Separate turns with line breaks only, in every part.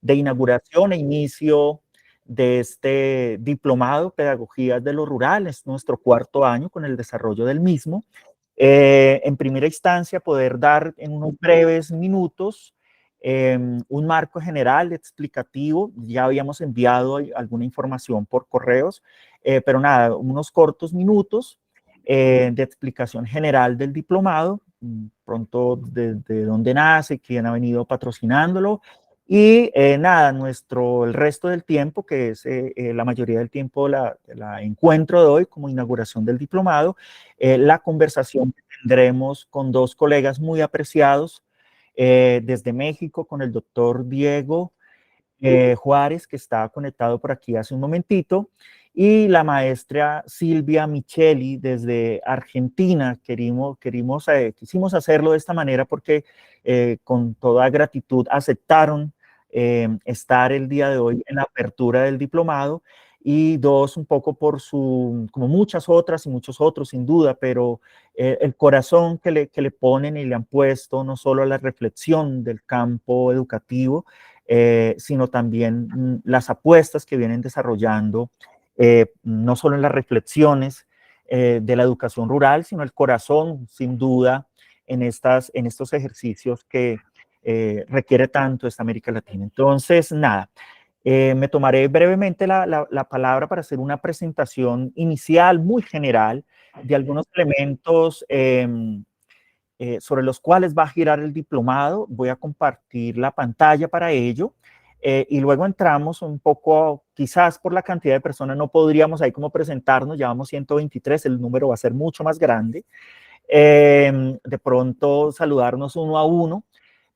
de inauguración e inicio de este diplomado Pedagogías de lo Rural. Es nuestro cuarto año con el desarrollo del mismo. En primera instancia, poder dar en unos breves minutos un marco general explicativo. Ya habíamos enviado alguna información por correos, pero nada, unos cortos minutos de explicación general del diplomado, pronto de dónde nace, quién ha venido patrocinándolo, y nada, el resto del tiempo, que es la mayoría del tiempo la encuentro de hoy como inauguración del diplomado, la conversación que tendremos con dos colegas muy apreciados desde México, con el doctor Diego Juárez, que estaba conectado por aquí hace un momentito, y la maestra Silvia Micheli desde Argentina. Quisimos hacerlo de esta manera porque con toda gratitud aceptaron estar el día de hoy en la apertura del diplomado, y dos, un poco por como muchas otras y muchos otros sin duda, pero el corazón que le ponen y le han puesto no solo a la reflexión del campo educativo, sino también las apuestas que vienen desarrollando, no solo en las reflexiones de la educación rural, sino el corazón, sin duda, en estos ejercicios que requiere tanto esta América Latina. Entonces, nada, me tomaré brevemente la palabra para hacer una presentación inicial muy general de algunos elementos sobre los cuales va a girar el diplomado. Voy a compartir la pantalla para ello, y luego entramos un poco, quizás por la cantidad de personas no podríamos ahí como presentarnos, ya vamos 123, el número va a ser mucho más grande, de pronto saludarnos uno a uno,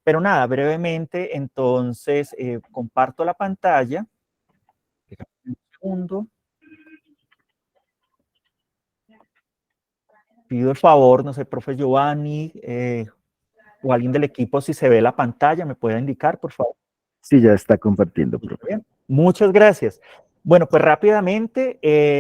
pero nada, brevemente, entonces comparto la pantalla, un segundo, pido el favor, no sé, profe Giovanni, o alguien del equipo, si se ve la pantalla, me puede indicar, por favor.
Sí, ya está compartiendo, profe.
Bien. Muchas gracias. Bueno, pues rápidamente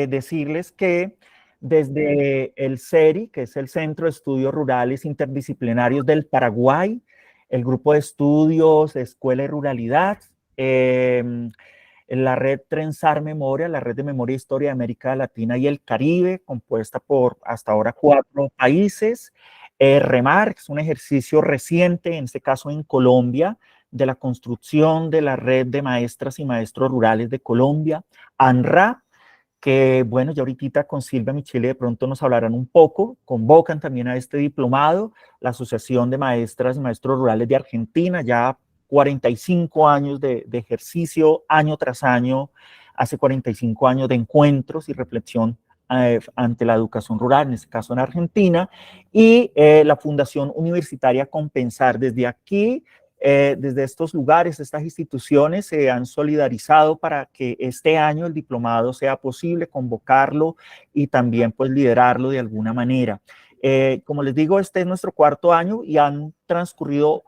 decirles que desde el CERI, que es el Centro de Estudios Rurales Interdisciplinarios del Paraguay, el grupo de estudios Escuela y Ruralidad, la red Trenzar Memoria, la red de memoria e historia de América Latina y el Caribe, compuesta por hasta ahora 4 países, REMAR, que es un ejercicio reciente, en este caso en Colombia, de la construcción de la red de maestras y maestros rurales de Colombia, ANRA, que bueno, ya ahorita con Silvia Michele de pronto nos hablarán un poco, convocan también a este diplomado, la Asociación de Maestras y Maestros Rurales de Argentina, ya 45 años de ejercicio, año tras año, hace 45 años de encuentros y reflexión ante la educación rural, en este caso en Argentina, y la Fundación Universitaria Compensar. Desde aquí, desde estos lugares, estas instituciones se han solidarizado para que este año el diplomado sea posible, convocarlo y también pues liderarlo de alguna manera. Como les digo, este es nuestro cuarto año y han transcurrido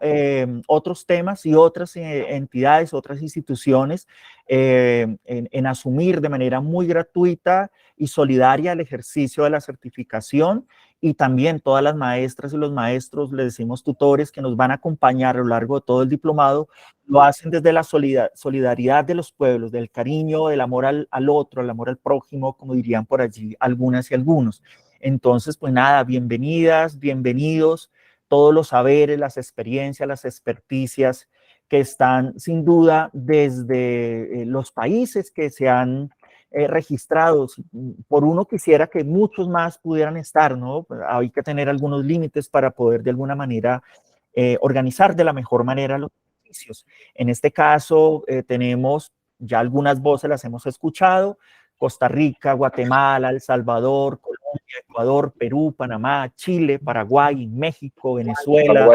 otros temas y otras entidades, otras instituciones en asumir de manera muy gratuita y solidaria el ejercicio de la certificación, y también todas las maestras y los maestros, les decimos tutores, que nos van a acompañar a lo largo de todo el diplomado, lo hacen desde la solidaridad de los pueblos, del cariño, del amor al otro, el amor al prójimo, como dirían por allí algunas y algunos. Entonces, pues nada, bienvenidas, bienvenidos, todos los saberes, las experiencias, las experticias que están sin duda desde los países que se han registrados. Por uno quisiera que muchos más pudieran estar, ¿no? Hay que tener algunos límites para poder de alguna manera organizar de la mejor manera los servicios. En este caso tenemos ya algunas voces, las hemos escuchado: Costa Rica, Guatemala, El Salvador, Colombia, Ecuador, Perú, Panamá, Chile, Paraguay, México, Venezuela,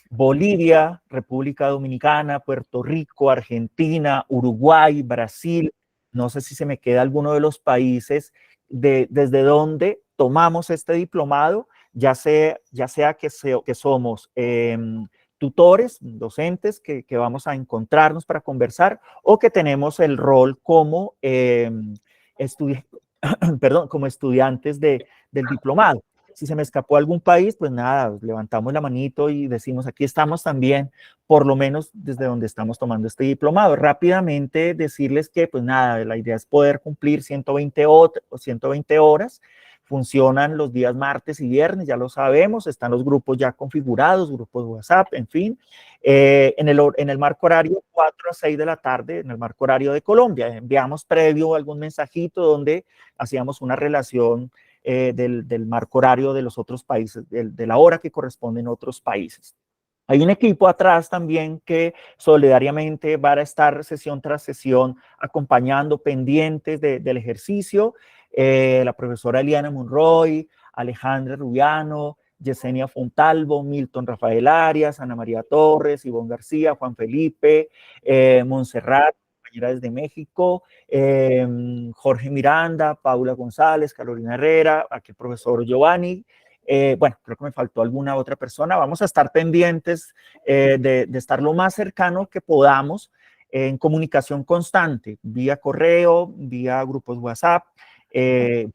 Bolivia, República Dominicana, Puerto Rico, Argentina, Uruguay, Brasil. No sé si se me queda alguno de los países desde donde tomamos este diplomado, ya sea que somos tutores, docentes que vamos a encontrarnos para conversar, o que tenemos el rol como, como estudiantes del diplomado. Si se me escapó algún país, pues nada, levantamos la manito y decimos, aquí estamos también, por lo menos desde donde estamos tomando este diplomado. Rápidamente decirles que, pues nada, la idea es poder cumplir 120 horas. Funcionan los días martes y viernes, ya lo sabemos, están los grupos ya configurados, grupos WhatsApp, en fin. En el marco horario 4 a 6 de la tarde, en el marco horario de Colombia. Enviamos previo algún mensajito donde hacíamos una relación del marco horario de los otros países, de la hora que corresponde en otros países. Hay un equipo atrás también que solidariamente va a estar sesión tras sesión acompañando pendientes del ejercicio. La profesora Eliana Monroy, Alejandra Rubiano, Yesenia Fontalvo, Milton Rafael Arias, Ana María Torres, Ivonne García, Juan Felipe, Montserrat, compañera desde México, Jorge Miranda, Paula González, Carolina Herrera, aquí el profesor Giovanni. Bueno, creo que me faltó alguna otra persona. Vamos a estar pendientes de estar lo más cercano que podamos en comunicación constante, vía correo, vía grupos WhatsApp.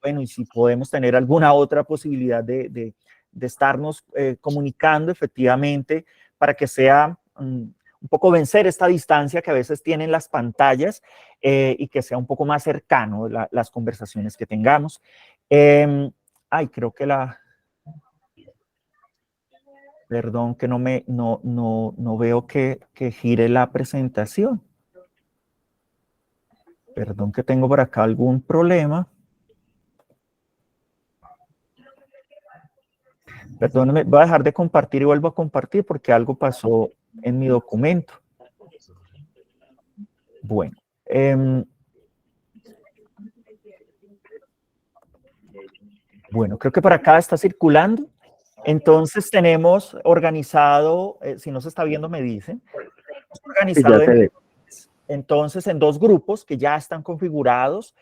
Bueno, y si podemos tener alguna otra posibilidad de estarnos comunicando efectivamente para que sea un poco vencer esta distancia que a veces tienen las pantallas y que sea un poco más cercano las conversaciones que tengamos. Creo que perdón que no veo que gire la presentación. Perdón que tengo por acá algún problema. Perdóneme, voy a dejar de compartir y vuelvo a compartir porque algo pasó en mi documento. Bueno. Bueno, creo que por acá está circulando. Entonces tenemos organizado, si no se está viendo me dicen, organizado entonces en dos grupos que ya están configurados.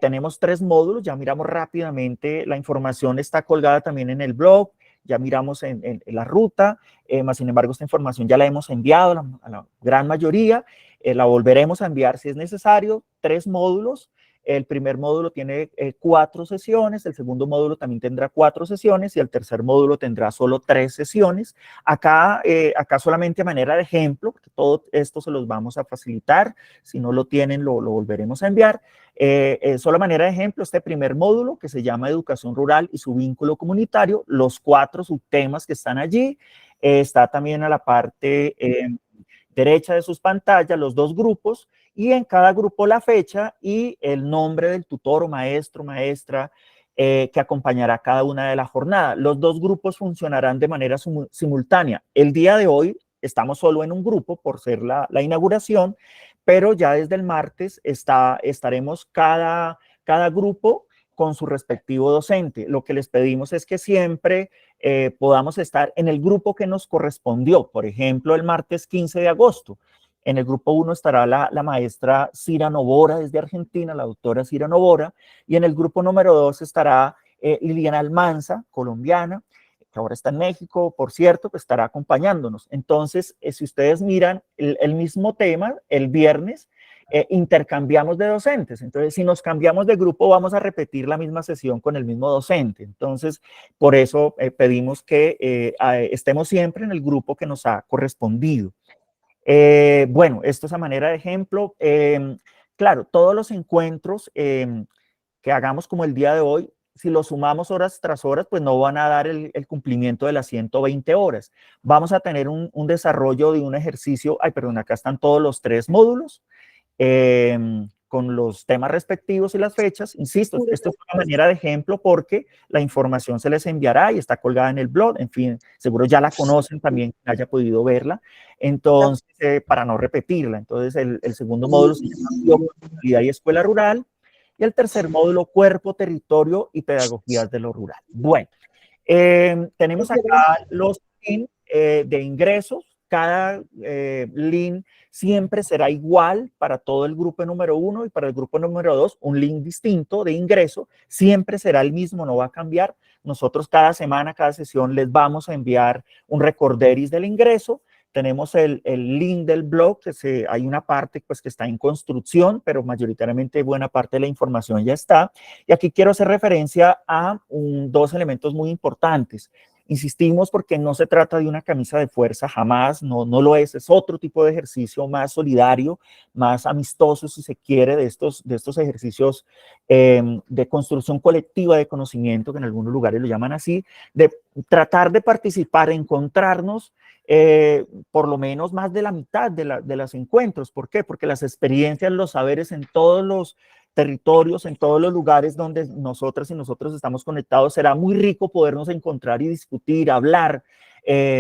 Tenemos 3 módulos, ya miramos rápidamente, la información está colgada también en el blog, ya miramos en la ruta, más sin embargo esta información ya la hemos enviado a la gran mayoría, la volveremos a enviar si es necesario. 3 módulos. El primer módulo tiene 4 sesiones, el segundo módulo también tendrá 4 sesiones y el tercer módulo tendrá solo 3 sesiones. Acá solamente a manera de ejemplo, porque todo esto se los vamos a facilitar. Si no lo tienen, lo volveremos a enviar. Solo a manera de ejemplo, este primer módulo que se llama Educación Rural y su vínculo comunitario, los 4 subtemas que están allí, está también a la parte derecha de sus pantallas los 2 grupos y en cada grupo la fecha y el nombre del tutor o maestro, maestra que acompañará cada una de las jornadas. Los 2 grupos funcionarán de manera simultánea. El día de hoy estamos solo en un grupo por ser la inauguración, pero ya desde el martes estaremos cada grupo con su respectivo docente. Lo que les pedimos es que siempre podamos estar en el grupo que nos correspondió. Por ejemplo, el martes 15 de agosto. En el grupo 1 estará la maestra Cira Novora desde Argentina, la doctora Cira Novora, y en el grupo número 2 estará Liliana Almanza, colombiana, que ahora está en México, por cierto, que estará acompañándonos. Entonces, si ustedes miran el mismo tema, el viernes, intercambiamos de docentes. Entonces, si nos cambiamos de grupo, vamos a repetir la misma sesión con el mismo docente. Entonces, por eso pedimos que estemos siempre en el grupo que nos ha correspondido. Bueno, esto es a manera de ejemplo. Claro, todos los encuentros que hagamos como el día de hoy, si los sumamos horas tras horas, pues no van a dar el cumplimiento de las 120 horas. Vamos a tener un desarrollo de un ejercicio, perdón, acá están todos los 3 módulos, con los temas respectivos y las fechas. Insisto, esto es una manera de ejemplo porque la información se les enviará y está colgada en el blog. En fin, seguro ya la conocen también, quien haya podido verla. Entonces, para no repetirla. Entonces, el segundo módulo se llama Bioculturalidad y Escuela Rural. Y el tercer módulo, Cuerpo, Territorio y Pedagogías de lo Rural. Bueno, tenemos acá los links de ingresos. Cada link siempre será igual para todo el grupo número 1 y para el grupo número 2, un link distinto de ingreso, siempre será el mismo, no va a cambiar. Nosotros cada semana, cada sesión les vamos a enviar un recorderis del ingreso tenemos el link del blog, hay una parte pues, que está en construcción, pero mayoritariamente buena parte de la información ya está. Y aquí quiero hacer referencia a dos elementos muy importantes. Insistimos porque no se trata de una camisa de fuerza, jamás, no lo es otro tipo de ejercicio más solidario, más amistoso, si se quiere, de estos ejercicios de construcción colectiva de conocimiento, que en algunos lugares lo llaman así, de tratar de participar, encontrarnos por lo menos más de la mitad de los encuentros. ¿Por qué? Porque las experiencias, los saberes en todos los territorios, en todos los lugares donde nosotras y nosotros estamos conectados, será muy rico podernos encontrar y discutir, hablar,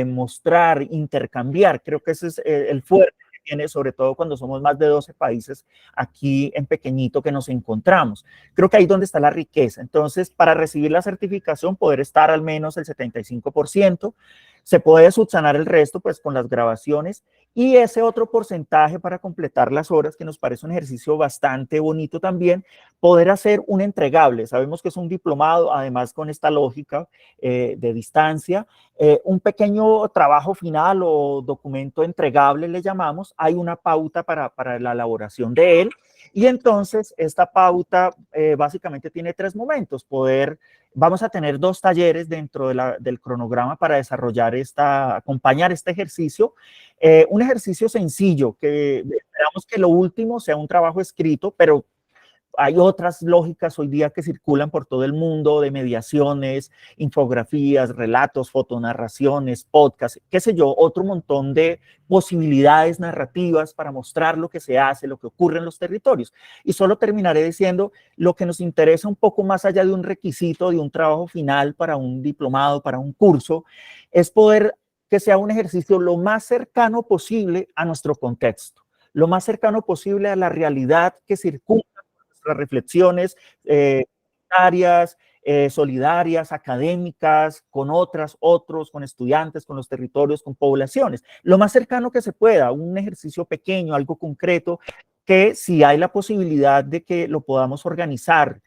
mostrar, intercambiar. Creo que ese es el fuerte que tiene, sobre todo cuando somos más de 12 países aquí en pequeñito que nos encontramos. Creo que ahí es donde está la riqueza. Entonces, para recibir la certificación, poder estar al menos el 75%, se puede subsanar el resto pues con las grabaciones y ese otro porcentaje para completar las horas, que nos parece un ejercicio bastante bonito también, poder hacer un entregable. Sabemos que es un diplomado, además con esta lógica de distancia, un pequeño trabajo final o documento entregable le llamamos, hay una pauta para la elaboración de él y entonces esta pauta básicamente tiene tres momentos, vamos a tener 2 talleres dentro del cronograma para desarrollar acompañar este ejercicio. Un ejercicio sencillo, que esperamos que lo último sea un trabajo escrito, pero hay otras lógicas hoy día que circulan por todo el mundo de mediaciones, infografías, relatos, fotonarraciones, podcasts, qué sé yo, otro montón de posibilidades narrativas para mostrar lo que se hace, lo que ocurre en los territorios. Y solo terminaré diciendo lo que nos interesa un poco más allá de un requisito, de un trabajo final para un diplomado, para un curso, es poder que sea un ejercicio lo más cercano posible a nuestro contexto, lo más cercano posible a la realidad que circula, las reflexiones solidarias, académicas, con otros, con estudiantes, con los territorios, con poblaciones. Lo más cercano que se pueda, un ejercicio pequeño, algo concreto, que si hay la posibilidad de que lo podamos organizar,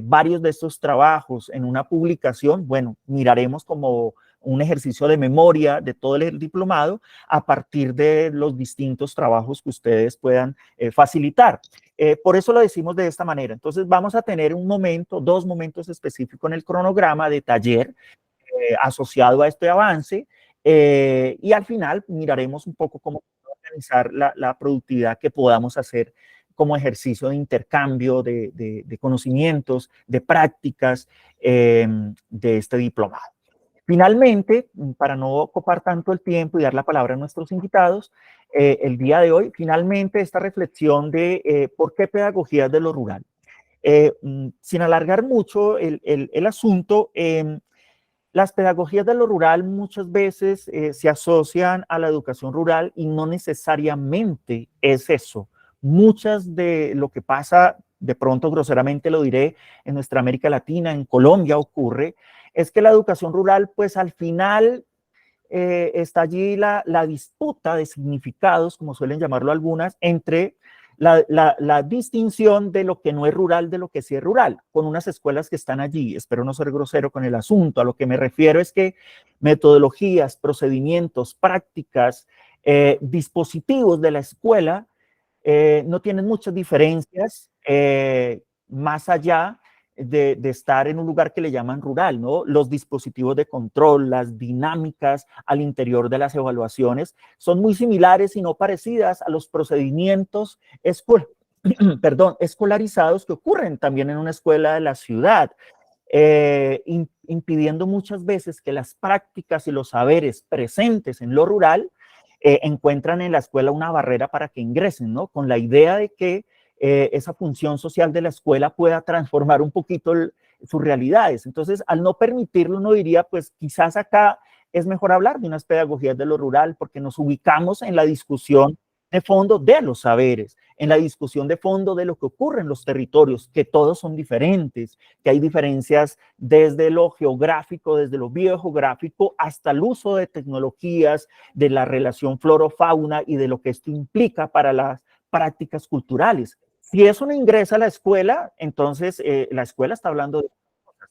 varios de estos trabajos en una publicación, bueno, miraremos como un ejercicio de memoria de todo el diplomado a partir de los distintos trabajos que ustedes puedan facilitar. Por eso lo decimos de esta manera. Entonces vamos a tener dos momentos específicos en el cronograma de taller asociado a este avance y al final miraremos un poco cómo organizar la productividad que podamos hacer como ejercicio de intercambio de conocimientos, de prácticas de este diplomado. Finalmente, para no ocupar tanto el tiempo y dar la palabra a nuestros invitados, el día de hoy, finalmente esta reflexión de por qué pedagogías de lo rural. Sin alargar mucho el asunto, las pedagogías de lo rural muchas veces se asocian a la educación rural y no necesariamente es eso. Muchas de lo que pasa, de pronto groseramente lo diré, en nuestra América Latina, en Colombia ocurre, es que la educación rural, pues al final está allí la disputa de significados, como suelen llamarlo algunas, entre la distinción de lo que no es rural de lo que sí es rural, con unas escuelas que están allí. Espero no ser grosero con el asunto. A lo que me refiero es que metodologías, procedimientos, prácticas, dispositivos de la escuela no tienen muchas diferencias más allá de estar en un lugar que le llaman rural, ¿no? Los dispositivos de control, las dinámicas al interior de las evaluaciones son muy similares y no parecidas a los procedimientos escolarizados que ocurren también en una escuela de la ciudad, impidiendo muchas veces que las prácticas y los saberes presentes en lo rural encuentran en la escuela una barrera para que ingresen, ¿no? Con la idea de que esa función social de la escuela pueda transformar un poquito sus realidades. Entonces, al no permitirlo, uno diría, pues quizás acá es mejor hablar de unas pedagogías de lo rural porque nos ubicamos en la discusión de fondo de los saberes, en la discusión de fondo de lo que ocurre en los territorios, que todos son diferentes, que hay diferencias desde lo geográfico, desde lo biogeográfico, hasta el uso de tecnologías, de la relación flora-fauna y de lo que esto implica para las prácticas culturales. Si eso no ingresa a la escuela, entonces la escuela está hablando de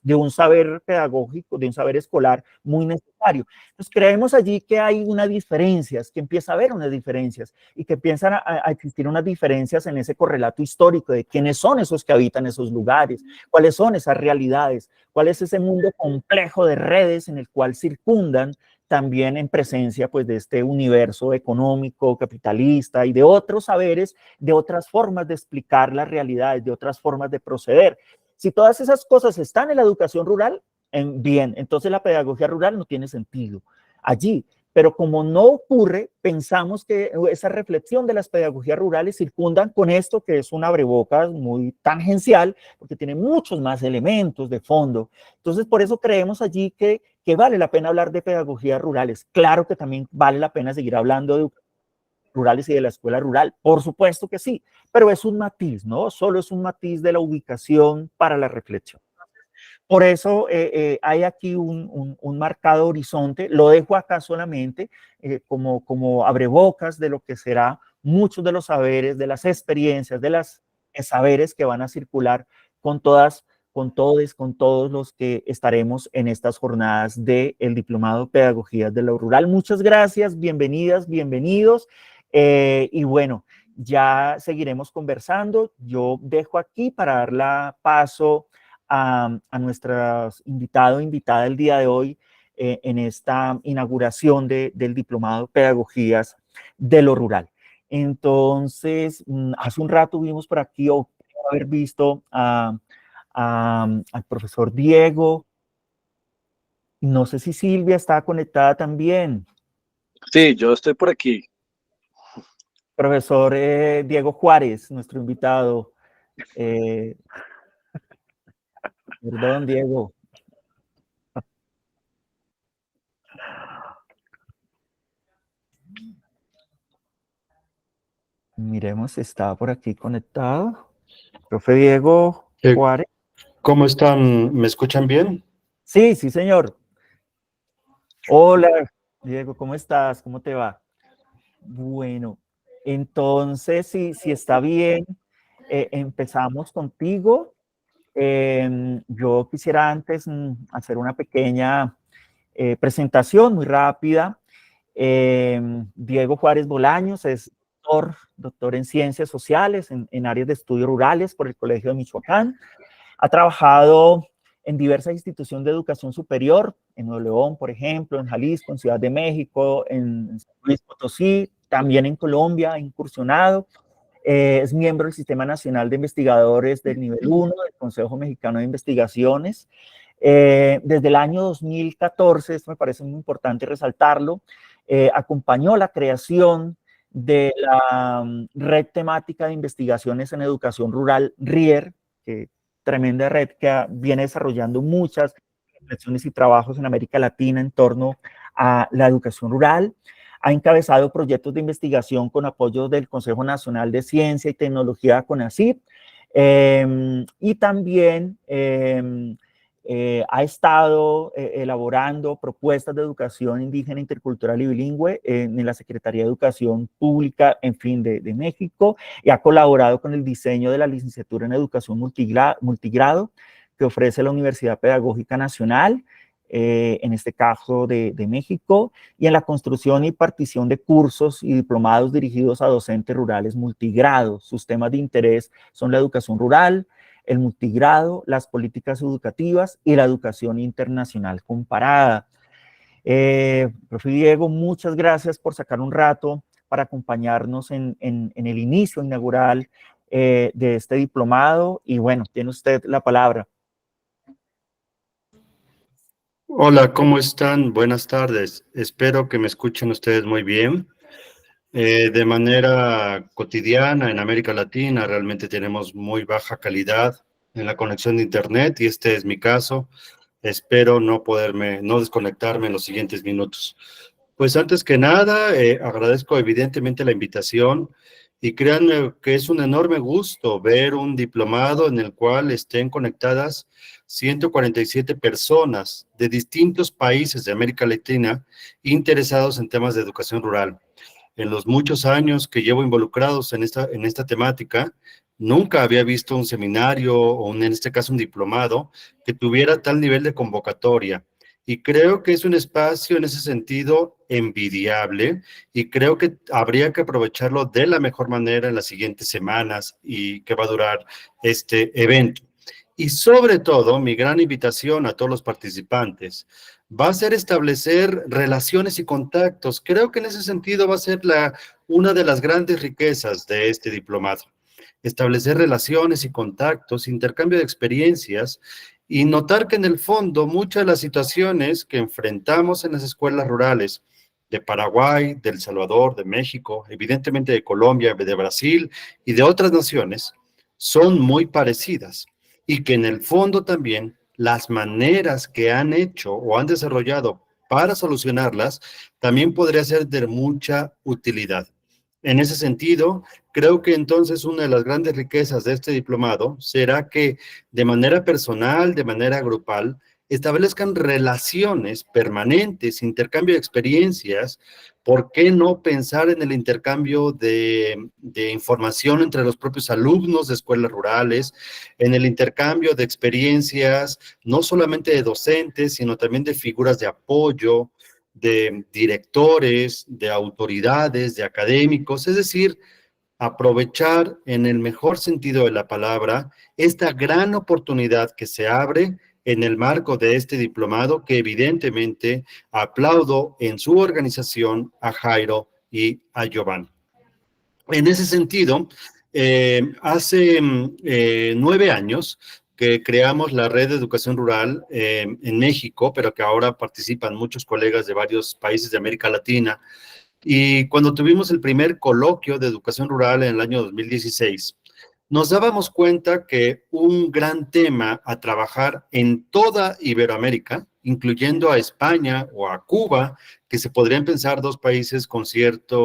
de un saber pedagógico, de un saber escolar muy necesario. Entonces creemos allí que hay unas diferencias, que empieza a haber unas diferencias y que empiezan a existir unas diferencias en ese correlato histórico de quiénes son esos que habitan esos lugares, cuáles son esas realidades, cuál es ese mundo complejo de redes en el cual circundan también en presencia pues de este universo económico, capitalista y de otros saberes, de otras formas de explicar las realidades, de otras formas de proceder. Si todas esas cosas están en la educación rural, bien, entonces la pedagogía rural no tiene sentido allí. Pero como no ocurre, pensamos que esa reflexión de las pedagogías rurales circundan con esto que es un abrebocas muy tangencial, porque tiene muchos más elementos de fondo. Entonces, por eso creemos allí que vale la pena hablar de pedagogías rurales. Claro que también vale la pena seguir hablando de rurales y de la escuela rural, por supuesto que sí, pero es un matiz, ¿no? Solo es un matiz de la ubicación para la reflexión. Por eso hay aquí un marcado horizonte, lo dejo acá solamente como abrebocas de lo que será muchos de los saberes, de las experiencias, de los saberes que van a circular con todas, con todos los que estaremos en estas jornadas del Diplomado Pedagogías de lo Rural. Muchas gracias, bienvenidas, bienvenidos. Y bueno, ya seguiremos conversando. Yo dejo aquí para dar la paso a nuestra invitado, invitada el día de hoy en esta inauguración del Diplomado Pedagogías de lo Rural. Entonces, hace un rato vimos por aquí, o haber visto al profesor Diego. No sé si Silvia está conectada también.
Sí, yo estoy por aquí.
Profesor Diego Juárez, nuestro invitado. Perdón, Diego. Miremos si está por aquí conectado. Profe Diego Juárez.
¿Cómo están? ¿Me escuchan bien?
Sí, sí, señor. Hola, Diego, ¿cómo estás? ¿Cómo te va? Bueno, entonces, si está bien, empezamos contigo. Yo quisiera antes hacer una pequeña presentación muy rápida. Diego Juárez Bolaños es doctor en Ciencias Sociales en áreas de estudios rurales por el Colegio de Michoacán. Ha trabajado en diversas instituciones de educación superior, en Nuevo León, por ejemplo, en Jalisco, en Ciudad de México, en San Luis Potosí, también en Colombia, ha incursionado. Es miembro del Sistema Nacional de Investigadores del Nivel 1 del Consejo Mexicano de Investigaciones. Desde el año 2014, esto me parece muy importante resaltarlo, acompañó la creación de la red temática de investigaciones en educación rural, RIER, que tremenda red que viene desarrollando muchas reflexiones y trabajos en América Latina en torno a la educación rural. Ha encabezado proyectos de investigación con apoyo del Consejo Nacional de Ciencia y Tecnología, CONACYT, y también ha estado elaborando propuestas de educación indígena, intercultural y bilingüe en la Secretaría de Educación Pública, en fin, de México, y ha colaborado con el diseño de la licenciatura en Educación multigrado que ofrece la Universidad Pedagógica Nacional, en este caso de México, y en la construcción y partición de cursos y diplomados dirigidos a docentes rurales multigrados. Sus temas de interés son la educación rural, el multigrado, las políticas educativas y la educación internacional comparada. Profe Diego, muchas gracias por sacar un rato para acompañarnos en el inicio inaugural de este diplomado, y bueno, tiene usted la palabra.
Hola, ¿cómo están? Buenas tardes. Espero que me escuchen ustedes muy bien. De manera cotidiana en América Latina realmente tenemos muy baja calidad en la conexión de internet y este es mi caso. Espero no desconectarme en los siguientes minutos. Pues antes que nada, agradezco evidentemente la invitación y créanme que es un enorme gusto ver un diplomado en el cual estén conectadas 147 personas de distintos países de América Latina interesados en temas de educación rural. En los muchos años que llevo involucrados en esta temática, Nunca había visto un seminario o en este caso un diplomado que tuviera tal nivel de convocatoria. Y creo que es un espacio en ese sentido envidiable y creo que habría que aprovecharlo de la mejor manera en las siguientes semanas y que va a durar este evento. Y sobre todo, mi gran invitación a todos los participantes va a ser establecer relaciones y contactos. Creo que en ese sentido va a ser una de las grandes riquezas de este diplomado. Establecer relaciones y contactos, intercambio de experiencias y notar que en el fondo muchas de las situaciones que enfrentamos en las escuelas rurales de Paraguay, de El Salvador, de México, evidentemente de Colombia, de Brasil y de otras naciones, son muy parecidas y que en el fondo también las maneras que han hecho o han desarrollado para solucionarlas también podría ser de mucha utilidad. En ese sentido, creo que entonces una de las grandes riquezas de este diplomado será que de manera personal, de manera grupal, establezcan relaciones permanentes, intercambio de experiencias. ¿Por qué no pensar en el intercambio de información entre los propios alumnos de escuelas rurales, en el intercambio de experiencias, no solamente de docentes, sino también de figuras de apoyo, de directores, de autoridades, de académicos, es decir, aprovechar en el mejor sentido de la palabra esta gran oportunidad que se abre en el marco de este diplomado que evidentemente aplaudo en su organización a Jairo y a Giovanni. En ese sentido, hace 9 años que creamos la red de educación rural en México, pero que ahora participan muchos colegas de varios países de América Latina. Y cuando tuvimos el primer coloquio de educación rural en el año 2016, nos dábamos cuenta que un gran tema a trabajar en toda Iberoamérica, incluyendo a España o a Cuba, que se podrían pensar dos países con cierta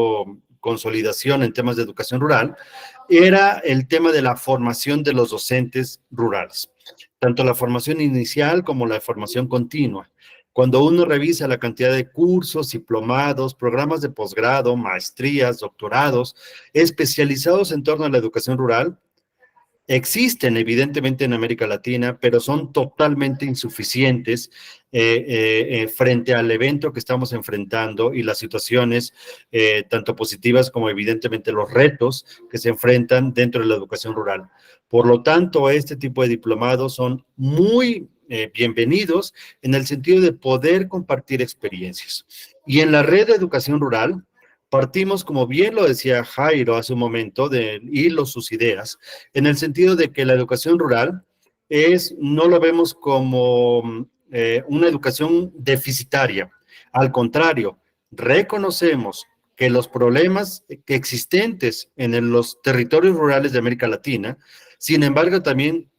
consolidación en temas de educación rural, era el tema de la formación de los docentes rurales, tanto la formación inicial como la formación continua. Cuando uno revisa la cantidad de cursos, diplomados, programas de posgrado, maestrías, doctorados, especializados en torno a la educación rural, existen evidentemente en América Latina, pero son totalmente insuficientes frente al evento que estamos enfrentando y las situaciones tanto positivas como evidentemente los retos que se enfrentan dentro de la educación rural. Por lo tanto, este tipo de diplomados son muy bienvenidos en el sentido de poder compartir experiencias. Y en la red de educación rural, partimos, como bien lo decía Jairo hace un momento, de hilo sus ideas, en el sentido de que la educación rural no lo vemos como una educación deficitaria. Al contrario, reconocemos que los problemas que existentes en los territorios rurales de América Latina, sin embargo, también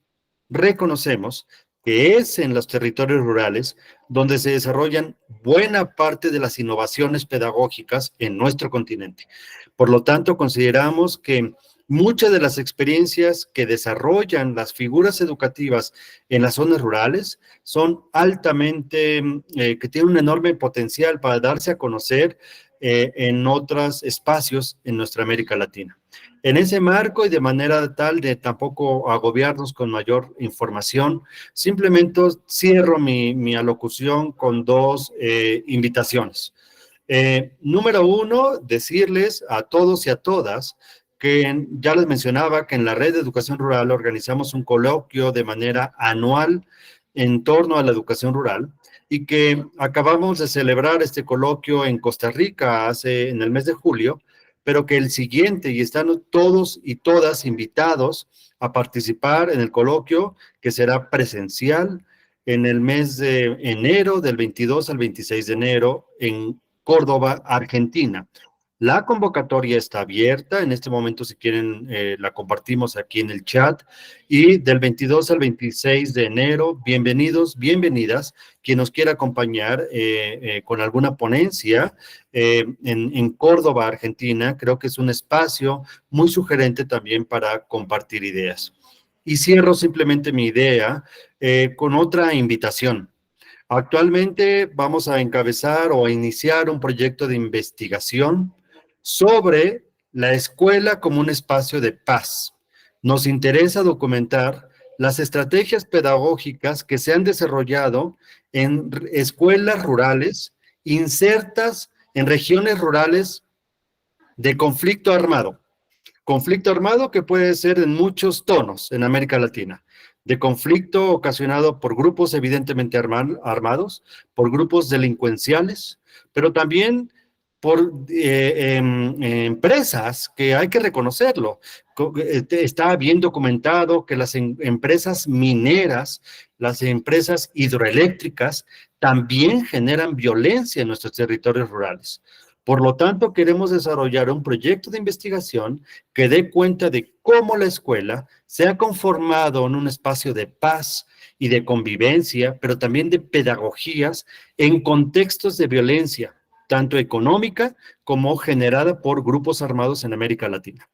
reconocemos que es en los territorios rurales donde se desarrollan buena parte de las innovaciones pedagógicas en nuestro continente. Por lo tanto, consideramos que muchas de las experiencias que desarrollan las figuras educativas en las zonas rurales son altamente, que tienen un enorme potencial para darse a conocer en otros espacios en nuestra América Latina. En ese marco y de manera tal de tampoco agobiarnos con mayor información, simplemente cierro mi alocución con dos invitaciones. Número uno, decirles a todos y a todas que ya les mencionaba que en la red de educación rural organizamos un coloquio de manera anual en torno a la educación rural y que acabamos de celebrar este coloquio en Costa Rica en el mes de julio, pero que el siguiente, y están todos y todas invitados a participar en el coloquio, que será presencial en el mes de enero, del 22 al 26 de enero, en Córdoba, Argentina. La convocatoria está abierta, en este momento si quieren la compartimos aquí en el chat, y del 22 al 26 de enero, bienvenidos, bienvenidas, quien nos quiera acompañar con alguna ponencia en Córdoba, Argentina, creo que es un espacio muy sugerente también para compartir ideas. Y cierro simplemente mi idea con otra invitación. Actualmente vamos a encabezar o a iniciar un proyecto de investigación sobre la escuela como un espacio de paz. nos interesa documentar las estrategias pedagógicas que se han desarrollado en escuelas rurales insertas en regiones rurales de conflicto armado. Conflicto armado que puede ser en muchos tonos en América Latina. De conflicto ocasionado por grupos evidentemente armados, por grupos delincuenciales, pero también por empresas que hay que reconocerlo. Está bien documentado que las empresas mineras, las empresas hidroeléctricas, también generan violencia en nuestros territorios rurales. Por lo tanto, queremos desarrollar un proyecto de investigación que dé cuenta de cómo la escuela se ha conformado en un espacio de paz y de convivencia, pero también de pedagogías en contextos de violencia, tanto económica como generada por grupos armados en América Latina.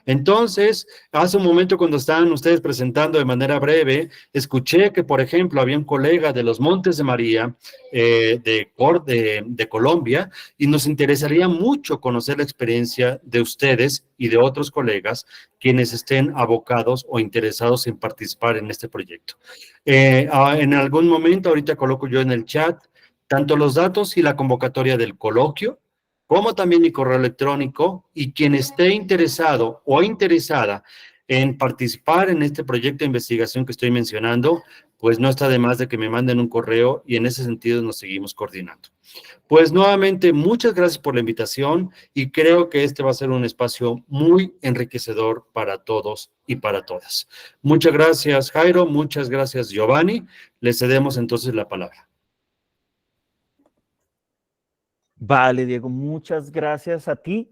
Entonces, hace un momento cuando estaban ustedes presentando de manera breve, escuché que, por ejemplo, había un colega de los Montes de María, de Colombia, y nos interesaría mucho conocer la experiencia de ustedes y de otros colegas quienes estén abocados o interesados en participar en este proyecto. En algún momento, ahorita coloco yo en el chat, tanto los datos y la convocatoria del coloquio, como también mi correo electrónico, y quien esté interesado o interesada en participar en este proyecto de investigación que estoy mencionando, pues no está de más de que me manden un correo y en ese sentido nos seguimos coordinando. Pues nuevamente, muchas gracias por la invitación y creo que este va a ser un espacio muy enriquecedor para todos y para todas. Muchas gracias, Jairo, muchas gracias, Giovanni. Le cedemos entonces la palabra.
Vale, Diego, muchas gracias a ti.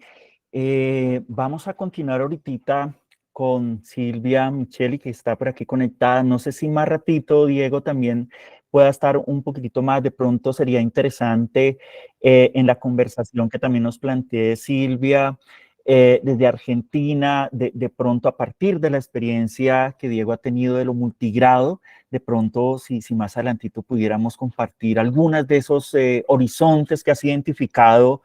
Vamos a continuar ahorita con Silvia Micheli, que está por aquí conectada. No sé si más ratito, Diego, también pueda estar un poquitito más. De pronto sería interesante en la conversación que también nos plantee Silvia desde Argentina, de pronto a partir de la experiencia que Diego ha tenido de lo multigrado, de pronto si más adelantito pudiéramos compartir algunas de esos horizontes que has identificado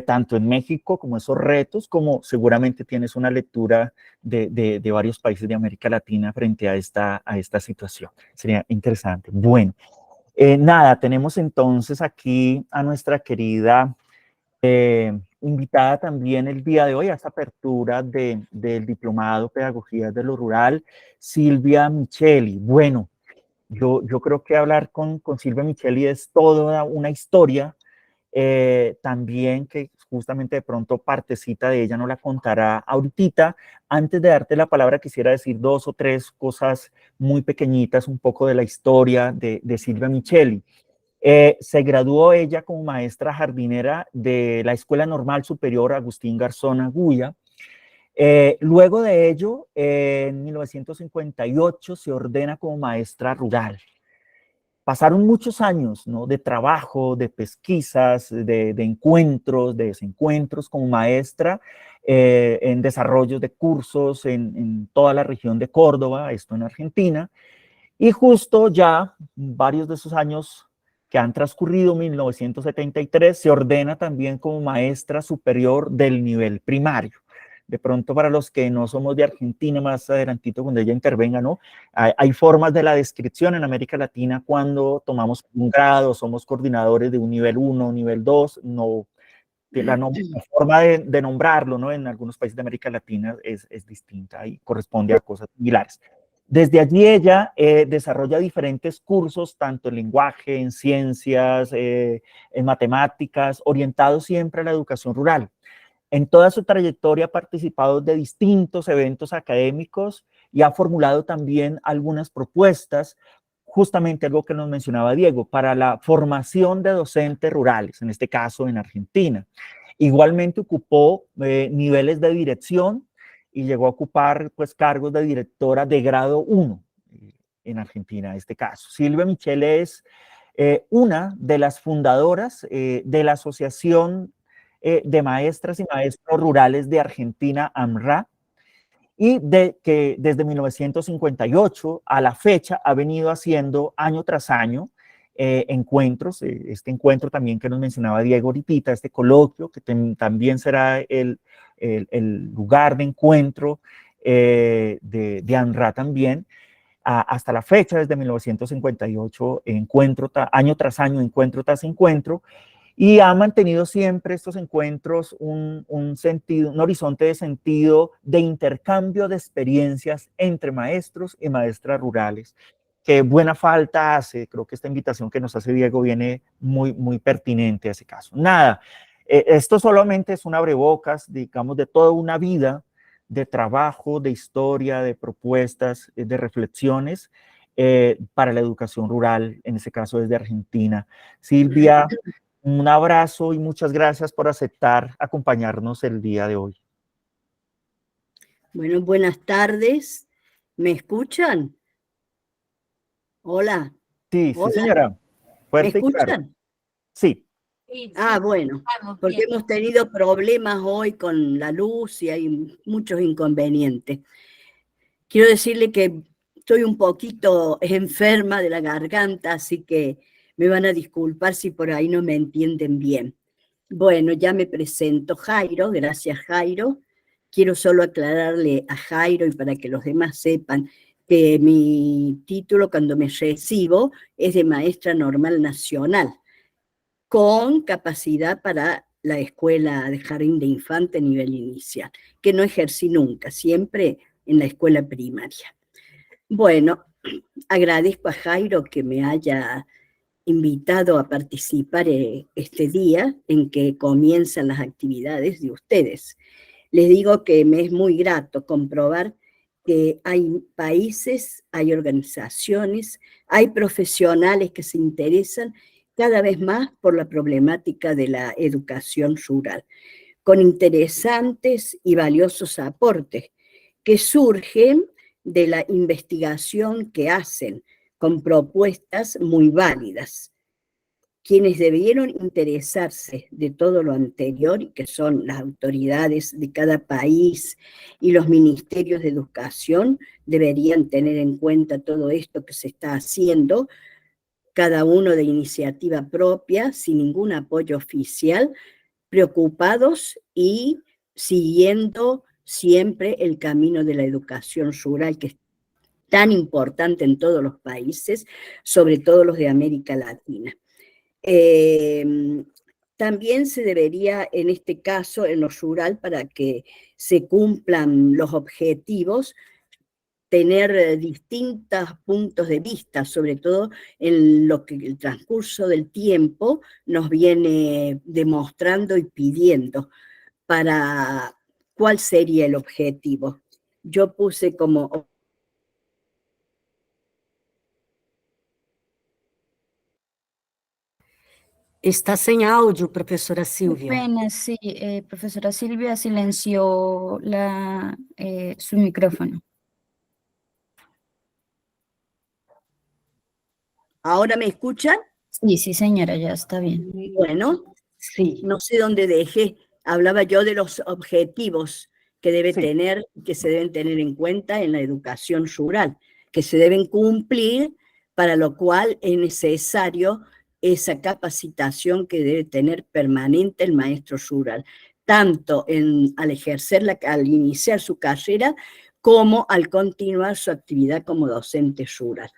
tanto en México como esos retos, como seguramente tienes una lectura de varios países de América Latina frente a esta situación. Sería interesante. Bueno, nada, tenemos entonces aquí a nuestra querida invitada también el día de hoy a esta apertura del Diplomado Pedagogía de lo Rural, Silvia Micheli. Bueno, yo creo que hablar con Silvia Micheli es toda una historia, también que justamente de pronto partecita de ella no la contará ahorita. Antes de darte la palabra quisiera decir dos o tres cosas muy pequeñitas, un poco de la historia de Silvia Micheli. Se graduó ella como maestra jardinera de la Escuela Normal Superior Agustín Garzón Agulla. Luego de ello, en 1958 se ordena como maestra rural. Pasaron muchos años, ¿no?, de trabajo, de pesquisas, de encuentros, de desencuentros como maestra, en desarrollos de cursos en toda la región de Córdoba, esto en Argentina, y justo ya varios de esos años que han transcurrido, 1973, se ordena también como maestra superior del nivel primario. De pronto, para los que no somos de Argentina, más adelantito cuando ella intervenga, ¿no? Hay formas de la descripción en América Latina cuando tomamos un grado, somos coordinadores de un nivel 1, nivel 2, no, la forma de nombrarlo, ¿no?, en algunos países de América Latina es distinta y corresponde a cosas similares. Desde allí ella desarrolla diferentes cursos, tanto en lenguaje, en ciencias, en matemáticas, orientados siempre a la educación rural. En toda su trayectoria ha participado de distintos eventos académicos y ha formulado también algunas propuestas, justamente algo que nos mencionaba Diego, para la formación de docentes rurales, en este caso en Argentina. Igualmente ocupó niveles de dirección y llegó a ocupar pues cargos de directora de grado 1 en Argentina, en este caso. Silvia Micheli es una de las fundadoras de la Asociación de Maestras y Maestros Rurales de Argentina, AMRA, y que desde 1958 a la fecha ha venido haciendo año tras año encuentros, este encuentro también que nos mencionaba Diego ahorita, este coloquio que también será el lugar de encuentro de ANRA también. Hasta la fecha, desde 1958, año tras año, encuentro tras encuentro, y ha mantenido siempre estos encuentros un horizonte de sentido de intercambio de experiencias entre maestros y maestras rurales, que buena falta hace. Creo que esta invitación que nos hace Diego viene muy, muy pertinente a ese caso. Nada, esto solamente es un abrebocas, digamos, de toda una vida de trabajo, de historia, de propuestas, de reflexiones para la educación rural, en ese caso desde Argentina. Silvia, un abrazo y muchas gracias por aceptar acompañarnos el día de hoy.
Bueno, buenas tardes. ¿Me escuchan? Hola.
Sí,
Hola.
sí, señora.
¿Me
Fuerte y claro.
escuchan?
Sí.
Ah, bueno, porque hemos tenido problemas hoy con la luz y hay muchos inconvenientes. Quiero decirle que estoy un poquito enferma de la garganta, así que me van a disculpar si por ahí no me entienden bien. Bueno, ya me presento, Jairo. Gracias, Jairo. Quiero solo aclararle a Jairo y para que los demás sepan que mi título cuando me recibo es de maestra normal nacional, con capacidad para la escuela de jardín de infante nivel inicial, que no ejercí nunca, siempre en la escuela primaria. Bueno, agradezco a Jairo que me haya invitado a participar este día en que comienzan las actividades de ustedes. Les digo que me es muy grato comprobar que hay países, hay organizaciones, hay profesionales que se interesan cada vez más por la problemática de la educación rural, con interesantes y valiosos aportes que surgen de la investigación que hacen, con propuestas muy válidas. Quienes debieron interesarse de todo lo anterior, y que son las autoridades de cada país y los ministerios de educación, deberían tener en cuenta todo esto que se está haciendo, cada uno de iniciativa propia, sin ningún apoyo oficial, preocupados y siguiendo siempre el camino de la educación rural, que es tan importante en todos los países, sobre todo los de América Latina. También se debería, en este caso, en lo rural, para que se cumplan los objetivos, tener distintos puntos de vista, sobre todo en lo que el transcurso del tiempo nos viene demostrando y pidiendo para cuál sería el objetivo. Yo puse como...
Está sem áudio, professora Silvia.
Qué pena, sí, profesora Silvia silenció su micrófono.
¿Ahora me escuchan?
Sí, sí, señora, ya está bien.
Bueno, sí, no sé dónde dejé. Hablaba yo de los objetivos que debe tener, que se deben tener en cuenta en la educación rural, que se deben cumplir, para lo cual es necesario esa capacitación que debe tener permanente el maestro rural, tanto al iniciar su carrera, como al continuar su actividad como docente rural.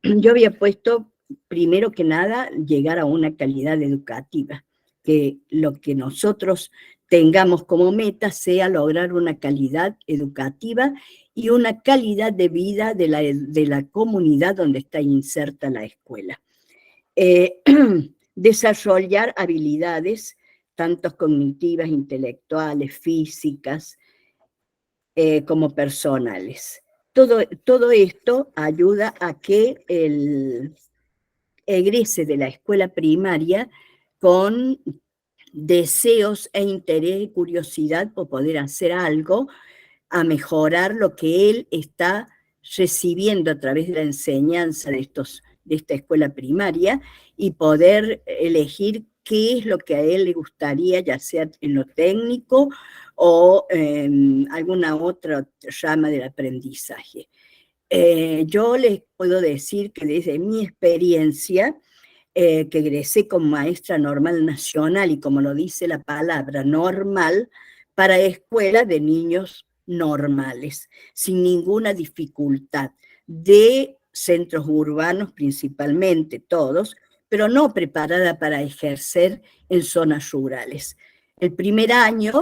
Yo había puesto, primero que nada, llegar a una calidad educativa, que lo que nosotros tengamos como meta sea lograr una calidad educativa y una calidad de vida de la comunidad donde está inserta la escuela. Desarrollar habilidades, tanto cognitivas, intelectuales, físicas, como personales. Todo esto ayuda a que el egrese de la escuela primaria con deseos e interés y curiosidad por poder hacer algo, a mejorar lo que él está recibiendo a través de la enseñanza de esta escuela primaria, y poder elegir qué es lo que a él le gustaría, ya sea en lo técnico o alguna otra rama del aprendizaje. Yo les puedo decir que desde mi experiencia, que egresé como maestra normal nacional, y como lo dice la palabra normal, para escuelas de niños normales, sin ninguna dificultad, de centros urbanos principalmente todos, pero no preparada para ejercer en zonas rurales. El primer año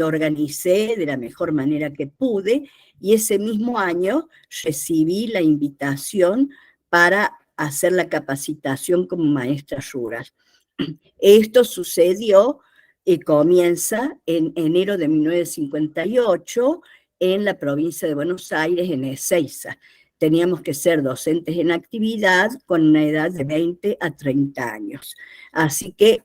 organicé de la mejor manera que pude y ese mismo año recibí la invitación para hacer la capacitación como maestra rural. Esto sucedió y comienza en enero de 1958 en la provincia de Buenos Aires, en Ezeiza. Teníamos que ser docentes en actividad con una edad de 20 a 30 años. Así que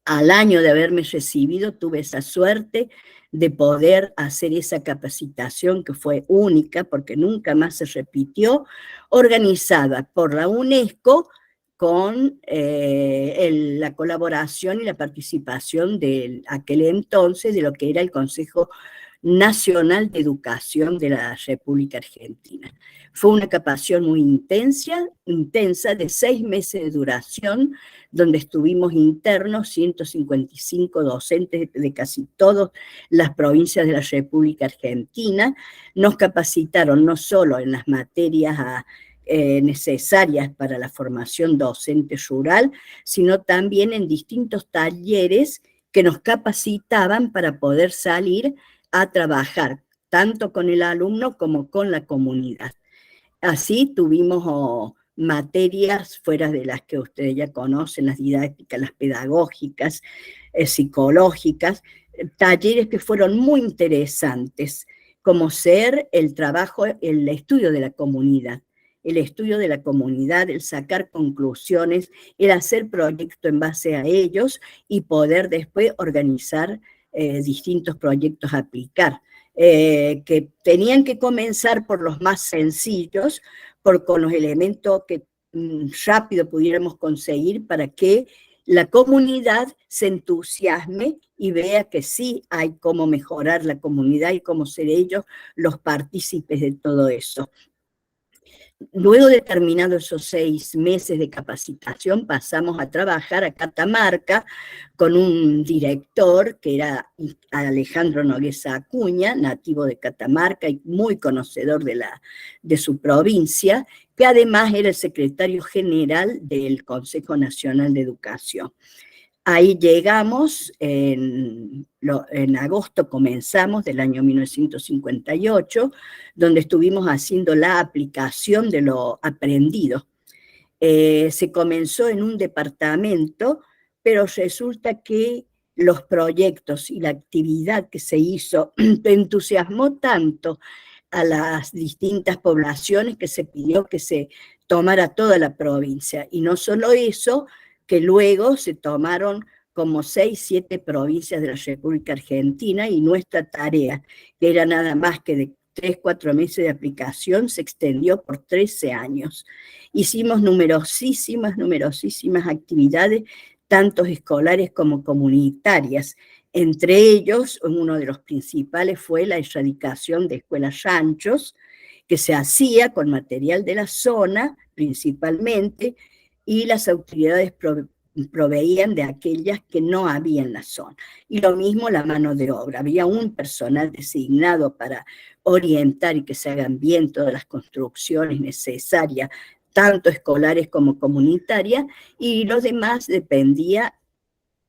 al año de haberme recibido tuve esa suerte de poder hacer esa capacitación que fue única porque nunca más se repitió, organizada por la UNESCO con la colaboración y la participación de aquel entonces de lo que era el Consejo Nacional de Educación de la República Argentina. Fue una capacitación muy intensa de 6 meses de duración, donde estuvimos internos 155 docentes de casi todas las provincias de la República Argentina. Nos capacitaron no solo en las materias necesarias para la formación docente rural, sino también en distintos talleres que nos capacitaban para poder salir a trabajar tanto con el alumno como con la comunidad. Así tuvimos materias fuera de las que ustedes ya conocen, las didácticas, las pedagógicas, psicológicas, talleres que fueron muy interesantes, como ser el trabajo, el estudio de la comunidad. El estudio de la comunidad, el sacar conclusiones, el hacer proyectos en base a ellos y poder después organizar distintos proyectos a aplicar, que tenían que comenzar por los más sencillos, con los elementos que rápido pudiéramos conseguir para que la comunidad se entusiasme y vea que sí hay cómo mejorar la comunidad y cómo ser ellos los partícipes de todo eso. Luego de terminados esos 6 meses de capacitación, pasamos a trabajar a Catamarca con un director que era Alejandro Noguesa Acuña, nativo de Catamarca y muy conocedor de su provincia, que además era el secretario general del Consejo Nacional de Educación. Ahí llegamos, en agosto comenzamos del año 1958, donde estuvimos haciendo la aplicación de lo aprendido. Se comenzó en un departamento, pero resulta que los proyectos y la actividad que se hizo entusiasmó tanto a las distintas poblaciones que se pidió que se tomara toda la provincia. Y no solo eso, que luego se tomaron como 6, 7 provincias de la República Argentina y nuestra tarea, que era nada más que de 3, 4 meses de aplicación, se extendió por 13 años. Hicimos numerosísimas actividades, tanto escolares como comunitarias. Entre ellos, uno de los principales fue la erradicación de escuelas ranchos, que se hacía con material de la zona, principalmente, y las autoridades proveían de aquellas que no había en la zona. Y lo mismo la mano de obra. Había un personal designado para orientar y que se hagan bien todas las construcciones necesarias, tanto escolares como comunitarias, y lo demás dependía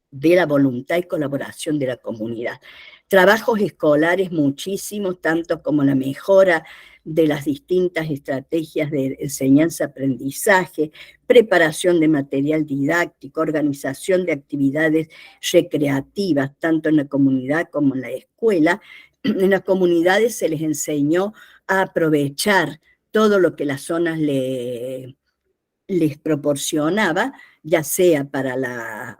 de la voluntad y colaboración de la comunidad. Trabajos escolares muchísimos, tanto como la mejora de las distintas estrategias de enseñanza-aprendizaje, preparación de material didáctico, organización de actividades recreativas, tanto en la comunidad como en la escuela. En las comunidades se les enseñó a aprovechar todo lo que las zonas les proporcionaba, ya sea para la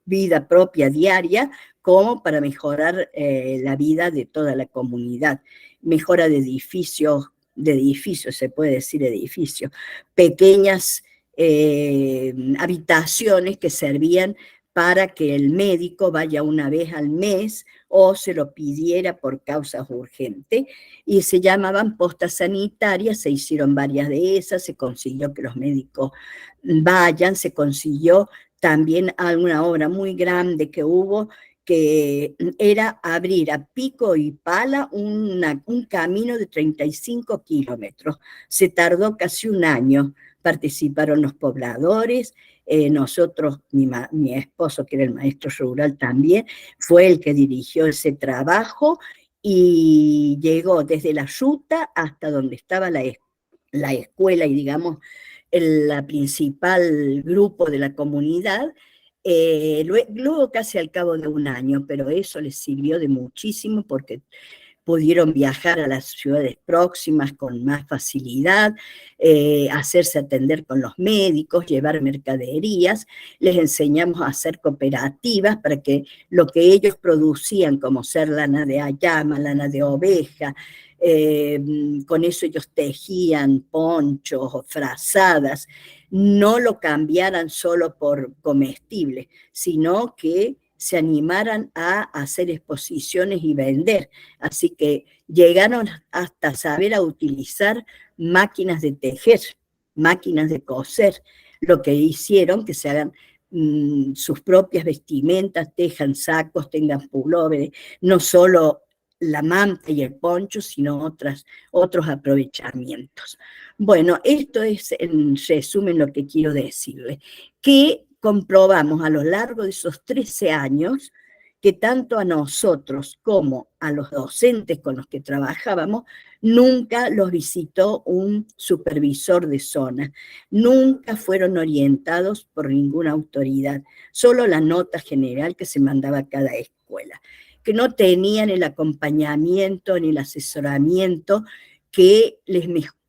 vida propia diaria, como para mejorar la vida de toda la comunidad. Mejora de edificios, se puede decir edificios, pequeñas habitaciones que servían para que el médico vaya una vez al mes o se lo pidiera por causas urgentes, y se llamaban postas sanitarias. Se hicieron varias de esas, se consiguió que los médicos vayan, se consiguió también alguna obra muy grande que hubo, que era abrir a pico y pala un camino de 35 kilómetros. Se tardó casi un año, participaron los pobladores, nosotros, mi esposo, que era el maestro rural también, fue el que dirigió ese trabajo y llegó desde la ruta hasta donde estaba la escuela y, digamos, el principal grupo de la comunidad, luego casi al cabo de un año, pero eso les sirvió de muchísimo porque pudieron viajar a las ciudades próximas con más facilidad, hacerse atender con los médicos, llevar mercaderías, les enseñamos a hacer cooperativas para que lo que ellos producían, como ser lana de ayama, lana de oveja, con eso ellos tejían ponchos o frazadas, no lo cambiaran solo por comestibles, sino que se animaran a hacer exposiciones y vender. Así que llegaron hasta saber a utilizar máquinas de tejer, máquinas de coser, lo que hicieron que se hagan sus propias vestimentas, tejan sacos, tengan pulóveres, no solo la manta y el poncho, sino otros aprovechamientos. Bueno, esto es en resumen lo que quiero decirles, que comprobamos a lo largo de esos 13 años que tanto a nosotros como a los docentes con los que trabajábamos, nunca los visitó un supervisor de zona, nunca fueron orientados por ninguna autoridad, solo la nota general que se mandaba a cada escuela, que no tenían el acompañamiento ni el asesoramiento que les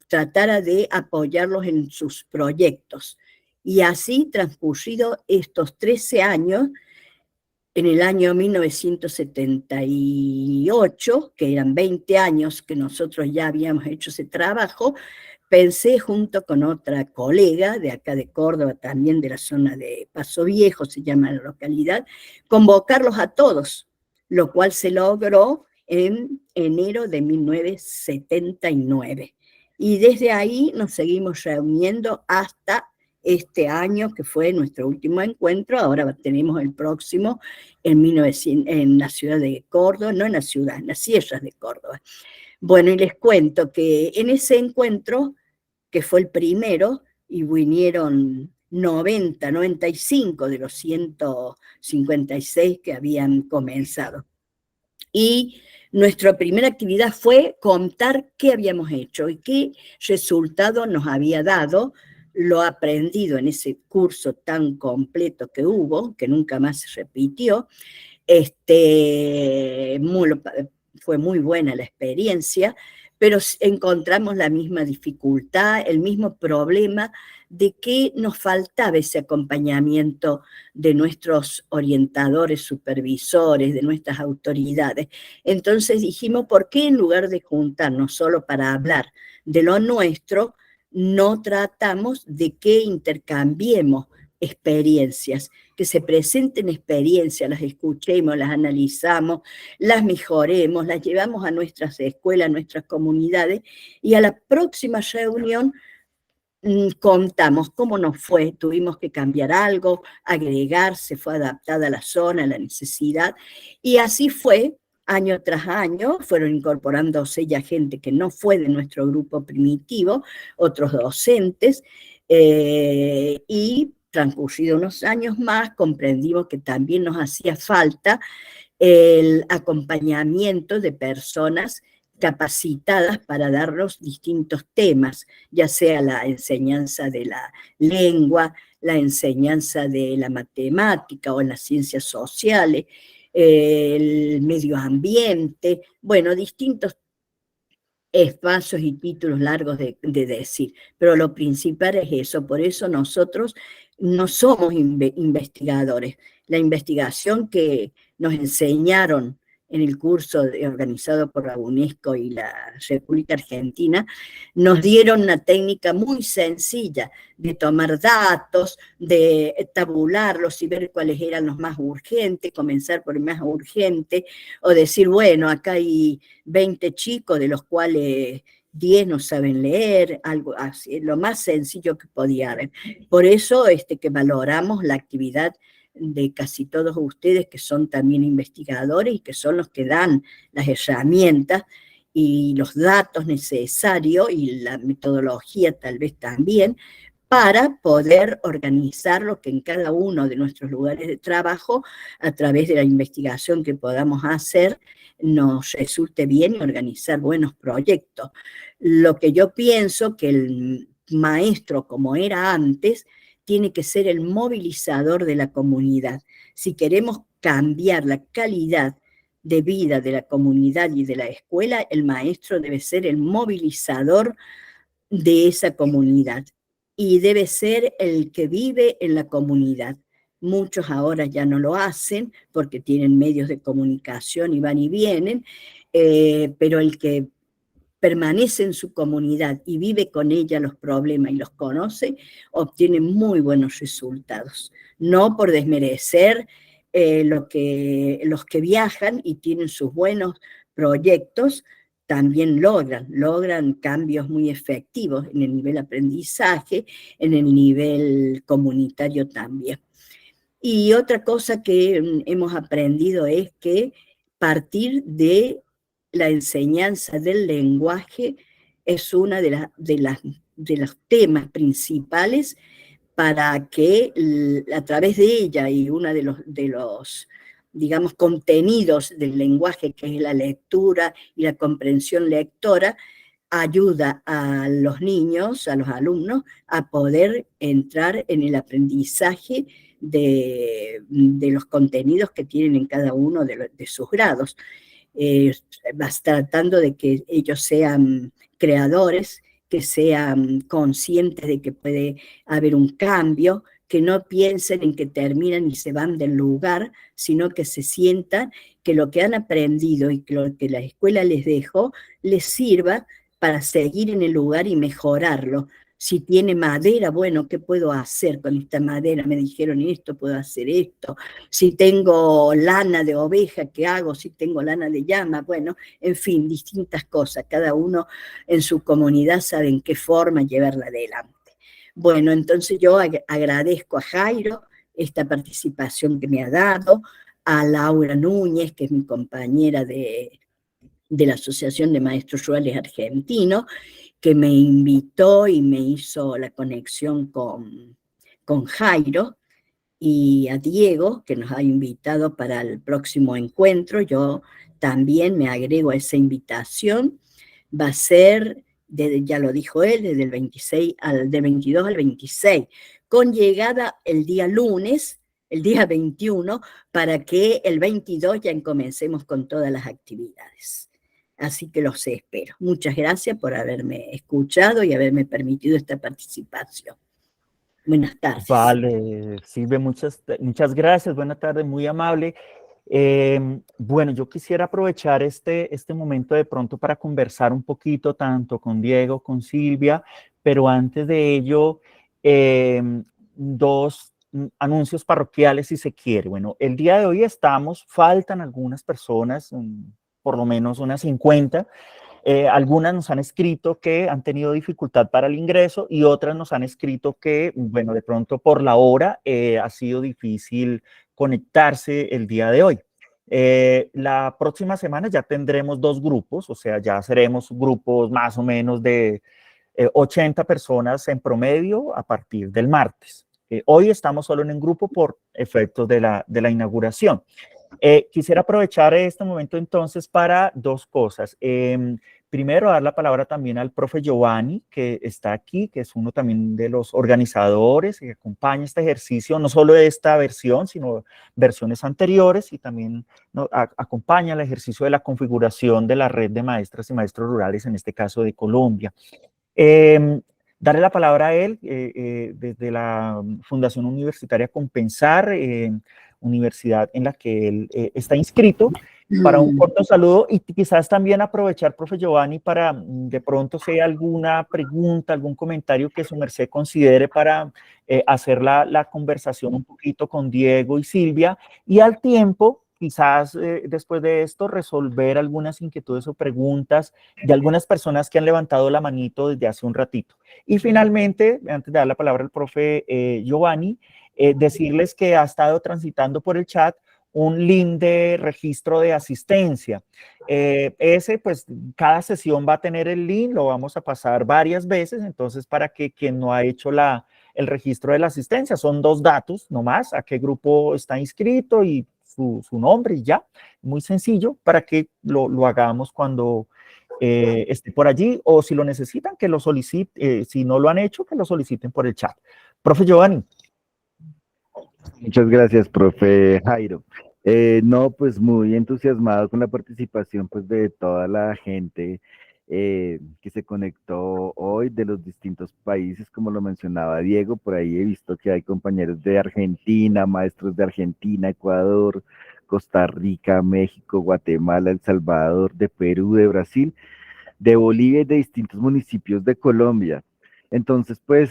tratara de apoyarlos en sus proyectos. Y así, transcurrido estos 13 años, en el año 1978, que eran 20 años que nosotros ya habíamos hecho ese trabajo, pensé junto con otra colega de acá de Córdoba, también de la zona de Paso Viejo, se llama la localidad, convocarlos a todos, lo cual se logró en enero de 1979. Y desde ahí nos seguimos reuniendo hasta este año, que fue nuestro último encuentro. Ahora tenemos el próximo en la ciudad de Córdoba, no en la ciudad, en las sierras de Córdoba. Bueno, y les cuento que en ese encuentro, que fue el primero, y vinieron 95 de los 156 que habían comenzado. Y nuestra primera actividad fue contar qué habíamos hecho y qué resultado nos había dado lo aprendido en ese curso tan completo que hubo, que nunca más se repitió. Fue muy buena la experiencia, pero encontramos la misma dificultad, el mismo problema de que nos faltaba ese acompañamiento de nuestros orientadores, supervisores, de nuestras autoridades. Entonces dijimos, ¿por qué en lugar de juntarnos solo para hablar de lo nuestro, no tratamos de que intercambiemos experiencias, que se presenten experiencias, las escuchemos, las analizamos, las mejoremos, las llevamos a nuestras escuelas, a nuestras comunidades, y a la próxima reunión contamos cómo nos fue, tuvimos que cambiar algo, agregar, se fue adaptada a la zona, a la necesidad, y así fue. Año tras año fueron incorporándose ya gente que no fue de nuestro grupo primitivo, otros docentes, y transcurrido unos años más comprendimos que también nos hacía falta el acompañamiento de personas capacitadas para darnos distintos temas, ya sea la enseñanza de la lengua, la enseñanza de la matemática o en las ciencias sociales, el medio ambiente, bueno, distintos espacios y títulos largos de decir, pero lo principal es eso. Por eso nosotros no somos investigadores. La investigación que nos enseñaron en el curso organizado por la UNESCO y la República Argentina, nos dieron una técnica muy sencilla de tomar datos, de tabularlos y ver cuáles eran los más urgentes, comenzar por el más urgente, o decir, bueno, acá hay 20 chicos, de los cuales 10 no saben leer, algo así, lo más sencillo que podía haber. Por eso que valoramos la actividad de casi todos ustedes que son también investigadores y que son los que dan las herramientas y los datos necesarios y la metodología tal vez también, para poder organizar lo que en cada uno de nuestros lugares de trabajo, a través de la investigación que podamos hacer, nos resulte bien y organizar buenos proyectos. Lo que yo pienso que el maestro, como era antes, tiene que ser el movilizador de la comunidad. Si queremos cambiar la calidad de vida de la comunidad y de la escuela, el maestro debe ser el movilizador de esa comunidad y debe ser el que vive en la comunidad. Muchos ahora ya no lo hacen porque tienen medios de comunicación y van y vienen, pero el que permanece en su comunidad y vive con ella los problemas y los conoce, obtiene muy buenos resultados. No por desmerecer los que viajan y tienen sus buenos proyectos, también logran cambios muy efectivos en el nivel aprendizaje, en el nivel comunitario también. Y otra cosa que hemos aprendido es que partir de la enseñanza del lenguaje es una de los temas principales para que a través de ella y uno de los digamos, contenidos del lenguaje, que es la lectura y la comprensión lectora, ayuda a los niños, a los alumnos, a poder entrar en el aprendizaje de los contenidos que tienen en cada uno de sus grados. Vas tratando de que ellos sean creadores, que sean conscientes de que puede haber un cambio, que no piensen en que terminan y se van del lugar, sino que se sientan que lo que han aprendido y que lo que la escuela les dejó les sirva para seguir en el lugar y mejorarlo. Si tiene madera, bueno, ¿qué puedo hacer con esta madera? Me dijeron esto, puedo hacer esto. Si tengo lana de oveja, ¿qué hago? Si tengo lana de llama, bueno, en fin, distintas cosas. Cada uno en su comunidad sabe en qué forma llevarla adelante. Bueno, entonces yo agradezco a Jairo esta participación que me ha dado, a Laura Núñez, que es mi compañera de la Asociación de Maestros Rurales Argentinos, que me invitó y me hizo la conexión con Jairo, y a Diego, que nos ha invitado para el próximo encuentro. Yo también me agrego a esa invitación. Va a ser, ya lo dijo él, desde el 22 al 26, con llegada el día lunes, el día 21, para que el 22 ya comencemos con todas las actividades. Así que los espero. Muchas gracias por haberme escuchado y haberme permitido esta participación. Buenas tardes.
Vale, Silvia, muchas gracias. Buenas tardes, muy amable. Bueno, yo quisiera aprovechar este momento de pronto para conversar un poquito tanto con Diego, con Silvia, pero antes de ello, dos anuncios parroquiales si se quiere. Bueno, el día de hoy faltan algunas personas, por lo menos unas 50. Algunas nos han escrito que han tenido dificultad para el ingreso y otras nos han escrito que, bueno, de pronto por la hora ha sido difícil conectarse el día de hoy. La próxima semana ya tendremos 2 grupos, o sea, ya seremos grupos más o menos de 80 personas en promedio a partir del martes. Hoy estamos solo en un grupo por efectos de la inauguración. Quisiera aprovechar este momento entonces para 2 cosas. Primero, dar la palabra también al profe Giovanni, que está aquí, que es uno también de los organizadores que acompaña este ejercicio, no solo de esta versión, sino versiones anteriores, y también acompaña el ejercicio de la configuración de la red de maestras y maestros rurales, en este caso de Colombia. Darle la palabra a él desde la Fundación Universitaria Compensar, universidad en la que él está inscrito, para un corto saludo y quizás también aprovechar, profe Giovanni, para de pronto si hay alguna pregunta, algún comentario que su merced considere para hacer la conversación un poquito con Diego y Silvia, y al tiempo, quizás después de esto, resolver algunas inquietudes o preguntas de algunas personas que han levantado la manito desde hace un ratito. Y finalmente, antes de dar la palabra al profe Giovanni, decirles que ha estado transitando por el chat un link de registro de asistencia. Ese, pues, cada sesión va a tener el link, lo vamos a pasar varias veces, entonces para que quien no ha hecho el registro de la asistencia, son 2 datos nomás, a qué grupo está inscrito y su nombre y ya, muy sencillo, para que lo hagamos cuando esté por allí, o si lo necesitan, que lo soliciten, si no lo han hecho, que lo soliciten por el chat. Profe Giovanni.
Muchas gracias, profe Jairo. No, pues muy entusiasmado con la participación pues de toda la gente que se conectó hoy de los distintos países, como lo mencionaba Diego. Por ahí he visto que hay compañeros de Argentina, maestros de Argentina, Ecuador, Costa Rica, México, Guatemala, El Salvador, de Perú, de Brasil, de Bolivia y de distintos municipios de Colombia. Entonces, pues,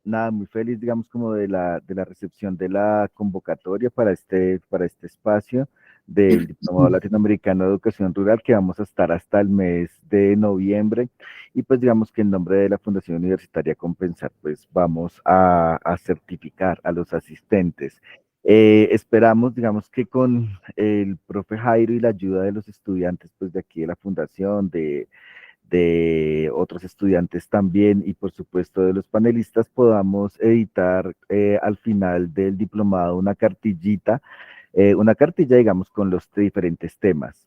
nada, muy feliz, digamos, como de la recepción de la convocatoria para este espacio del Diplomado Latinoamericano de Educación Rural, que vamos a estar hasta el mes de noviembre. Y pues, digamos que en nombre de la Fundación Universitaria Compensar, pues, vamos a certificar a los asistentes. Esperamos, digamos, que con el profe Jairo y la ayuda de los estudiantes, pues, de aquí de la Fundación, de otros estudiantes también y por supuesto de los panelistas, podamos editar al final del diplomado una cartilla, digamos, con los diferentes temas.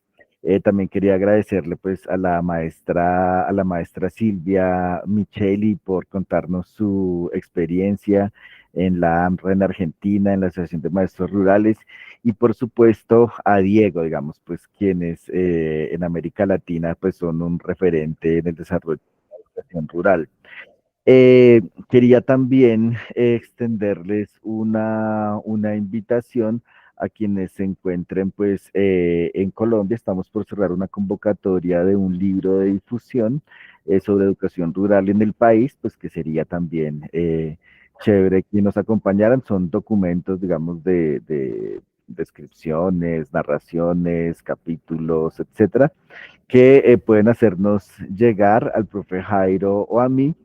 También quería agradecerle pues a la maestra Silvia Micheli por contarnos su experiencia en la AMRA en Argentina, en la Asociación de Maestros Rurales, y por supuesto a Diego, digamos, pues quienes en América Latina pues son un referente en el desarrollo de la educación rural. Quería también extenderles una invitación a quienes se encuentren pues en Colombia. Estamos por cerrar una convocatoria de un libro de difusión sobre educación rural en el país, pues que sería también chévere que nos acompañaran. Son documentos, digamos, de descripciones, narraciones, capítulos, etcétera, que pueden hacernos llegar al profe Jairo o a mí,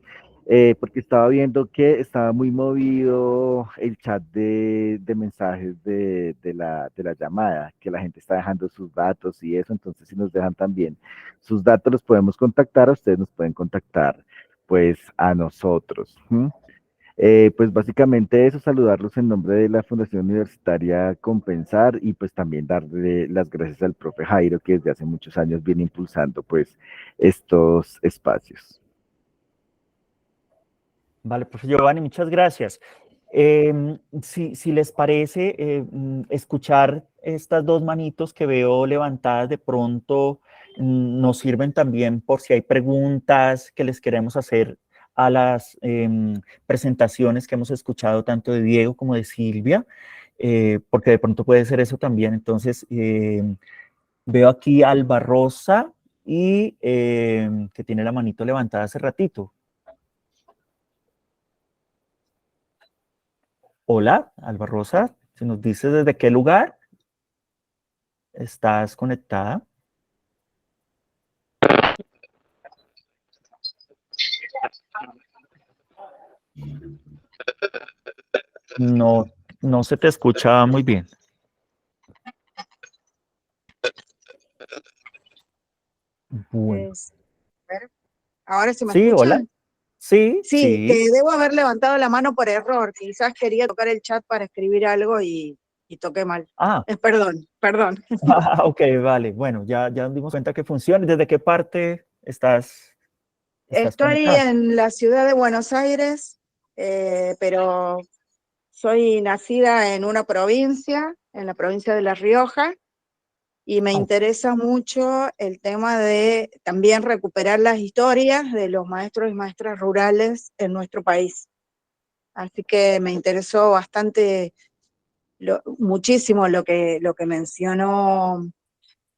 porque estaba viendo que estaba muy movido el chat de mensajes de la llamada, que la gente está dejando sus datos y eso. Entonces si nos dejan también sus datos, los podemos contactar, ustedes nos pueden contactar pues a nosotros. Pues básicamente eso, saludarlos en nombre de la Fundación Universitaria Compensar y pues también darle las gracias al profe Jairo, que desde hace muchos años viene impulsando pues estos espacios.
Vale, profe Giovanni, muchas gracias. Si les parece, escuchar estas 2 manitos que veo levantadas de pronto nos sirven también por si hay preguntas que les queremos hacer a las presentaciones que hemos escuchado tanto de Diego como de Silvia, porque de pronto puede ser eso también. Entonces, veo aquí a Alba Rosa y que tiene la manito levantada hace ratito. Hola, Alba Rosa, si nos dices desde qué lugar estás conectada. No, no se te escucha muy bien. Bueno.
A ver, ahora se me
Sí,
escuchan.
hola. Sí,
Sí,
sí.
que debo haber levantado la mano por error. Quizás quería tocar el chat para escribir algo y toqué mal.
Ah,
Perdón.
ok, vale. Bueno, ya nos dimos cuenta que funciona. ¿Desde qué parte estás
Estoy
conectada?
en la ciudad de Buenos Aires, pero soy nacida en una provincia, en la provincia de La Rioja, y me interesa mucho el tema de también recuperar las historias de los maestros y maestras rurales en nuestro país. Así que me interesó bastante, muchísimo lo que mencionó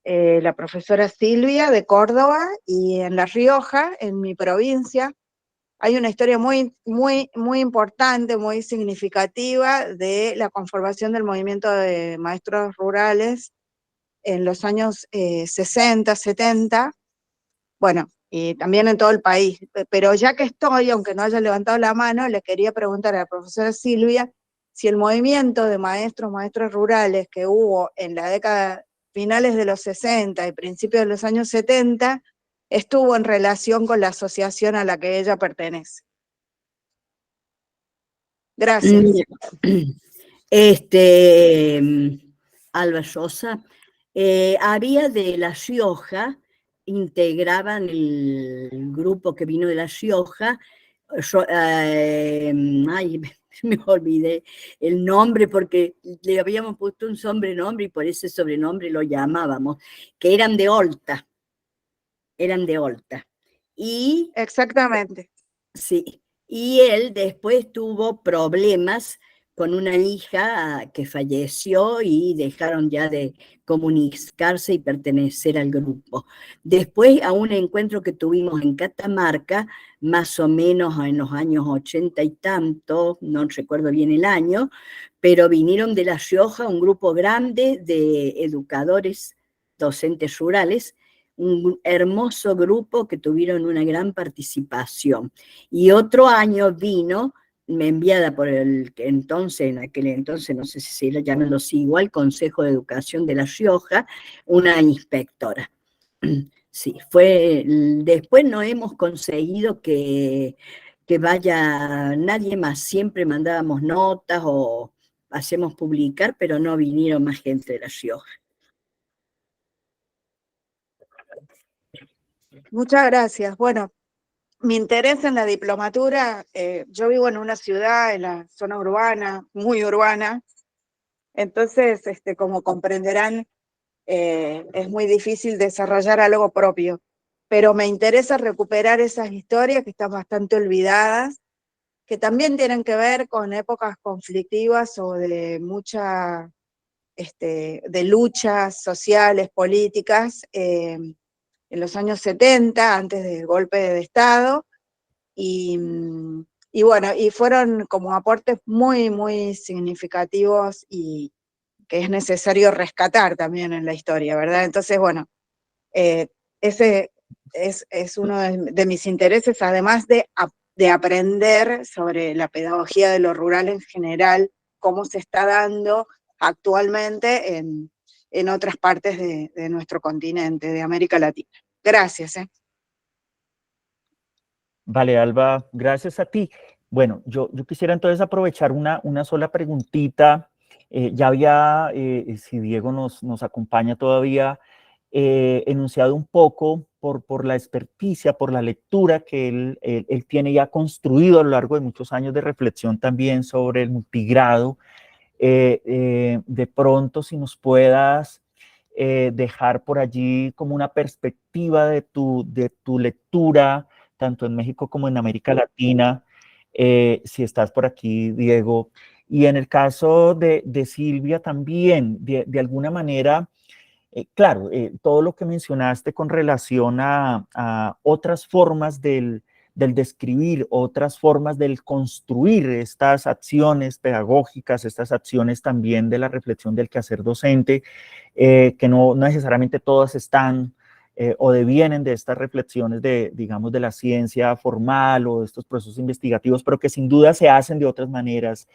la profesora Silvia de Córdoba, y en La Rioja, en mi provincia, hay una historia muy importante, muy significativa de la conformación del movimiento de maestros rurales en los años 60, 70, bueno, y también en todo el país. Pero ya que estoy, aunque no haya levantado la mano, le quería preguntar a la profesora Silvia si el movimiento de maestras rurales que hubo en la década, finales de los 60 y principios de los años 70, estuvo en relación con la asociación a la que ella pertenece. Gracias.
Alba Sosa, había de La Rioja, integraban el grupo que vino de La Rioja, me olvidé el nombre porque le habíamos puesto un sobrenombre y por ese sobrenombre lo llamábamos, que eran de Olta. Y,
exactamente.
Sí, y él después tuvo problemas con una hija que falleció y dejaron ya de comunicarse y pertenecer al grupo. Después, a un encuentro que tuvimos en Catamarca, más o menos en los años 80 y tanto, no recuerdo bien el año, pero vinieron de La Rioja un grupo grande de educadores, docentes rurales, un hermoso grupo que tuvieron una gran participación. Y otro año vino, me enviada por en aquel entonces, no sé si se lo llaman igual, Consejo de Educación de La Rioja, una inspectora. Sí, después no hemos conseguido que vaya nadie más, siempre mandábamos notas o hacemos publicar, pero no vinieron más gente de La Rioja.
Muchas gracias. Bueno, mi interés en la diplomatura, yo vivo en una ciudad, en la zona urbana, muy urbana, entonces, como comprenderán, es muy difícil desarrollar algo propio, pero me interesa recuperar esas historias que están bastante olvidadas, que también tienen que ver con épocas conflictivas o de de luchas sociales, políticas, en los años 70, antes del golpe de Estado, y bueno, y fueron como aportes muy, muy significativos y que es necesario rescatar también en la historia, ¿verdad? Entonces, bueno, ese es uno de mis intereses, además de aprender sobre la pedagogía de lo rural en general, cómo se está dando actualmente en otras partes de nuestro continente, de América Latina. Gracias.
Vale, Alba, gracias a ti. Bueno, yo quisiera entonces aprovechar una sola preguntita. Ya había, si Diego nos acompaña todavía, enunciado un poco por la experticia, por la lectura que él tiene ya construido a lo largo de muchos años de reflexión también sobre el multigrado. De pronto, si nos puedas dejar por allí como una perspectiva de tu lectura, tanto en México como en América Latina, si estás por aquí, Diego. Y en el caso de Silvia también, de alguna manera, claro, todo lo que mencionaste con relación a otras formas del describir, otras formas del construir estas acciones pedagógicas, estas acciones también de la reflexión del quehacer docente, que no necesariamente todas están o devienen de estas reflexiones digamos, de la ciencia formal o de estos procesos investigativos, pero que sin duda se hacen de otras maneras.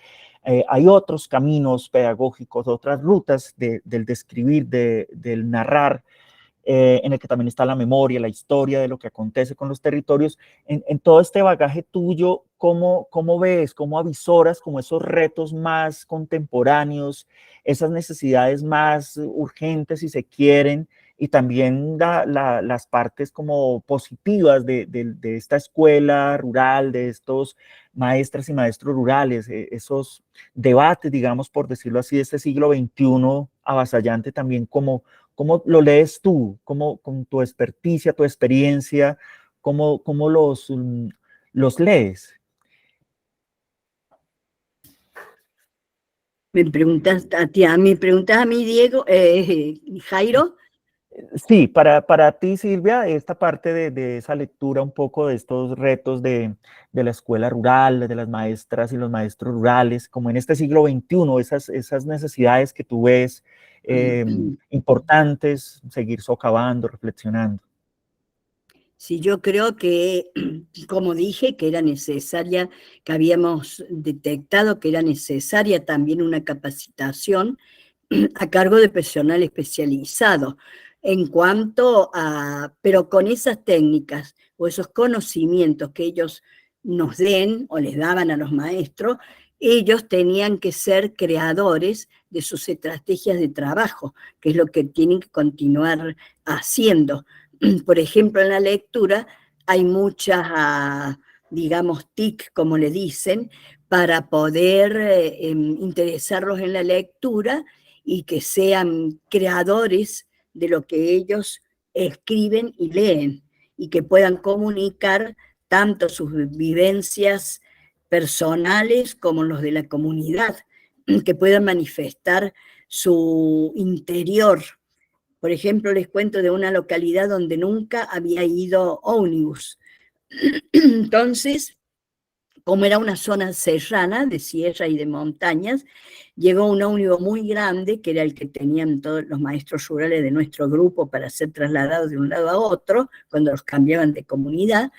Hay otros caminos pedagógicos, otras rutas del describir, del narrar, en el que también está la memoria, la historia de lo que acontece con los territorios. En todo este bagaje tuyo, ¿cómo ves, cómo avisoras como esos retos más contemporáneos, esas necesidades más urgentes, si se quieren, y también las partes como positivas de esta escuela rural, de estos maestras y maestros rurales, esos debates, digamos, por decirlo así, de este siglo XXI avasallante también, ¿cómo lo lees tú? ¿Cómo, con tu experticia, tu experiencia, cómo los lees?
¿Me preguntas a mí, Diego, Jairo?
Sí, para ti, Silvia, esta parte de esa lectura un poco de estos retos de la escuela rural, de las maestras y los maestros rurales, como en este siglo XXI, esas necesidades que tú ves importantes, seguir socavando, reflexionando.
Sí, yo creo que, como dije, que era necesaria, que habíamos detectado que era necesaria también una capacitación a cargo de personal especializado en cuanto a, pero con esas técnicas o esos conocimientos que ellos nos den o les daban a los maestros, ellos tenían que ser creadores de sus estrategias de trabajo, que es lo que tienen que continuar haciendo. Por ejemplo, en la lectura hay muchas, digamos, TIC, como le dicen, para poder interesarlos en la lectura y que sean creadores de lo que ellos escriben y leen, y que puedan comunicar tanto sus vivencias personales como los de la comunidad, que puedan manifestar su interior. Por ejemplo, les cuento de una localidad donde nunca había ido ómnibus. Entonces, como era una zona serrana de sierra y de montañas, llegó un ómnibus muy grande, que era el que tenían todos los maestros rurales de nuestro grupo para ser trasladados de un lado a otro, cuando los cambiaban de comunidad,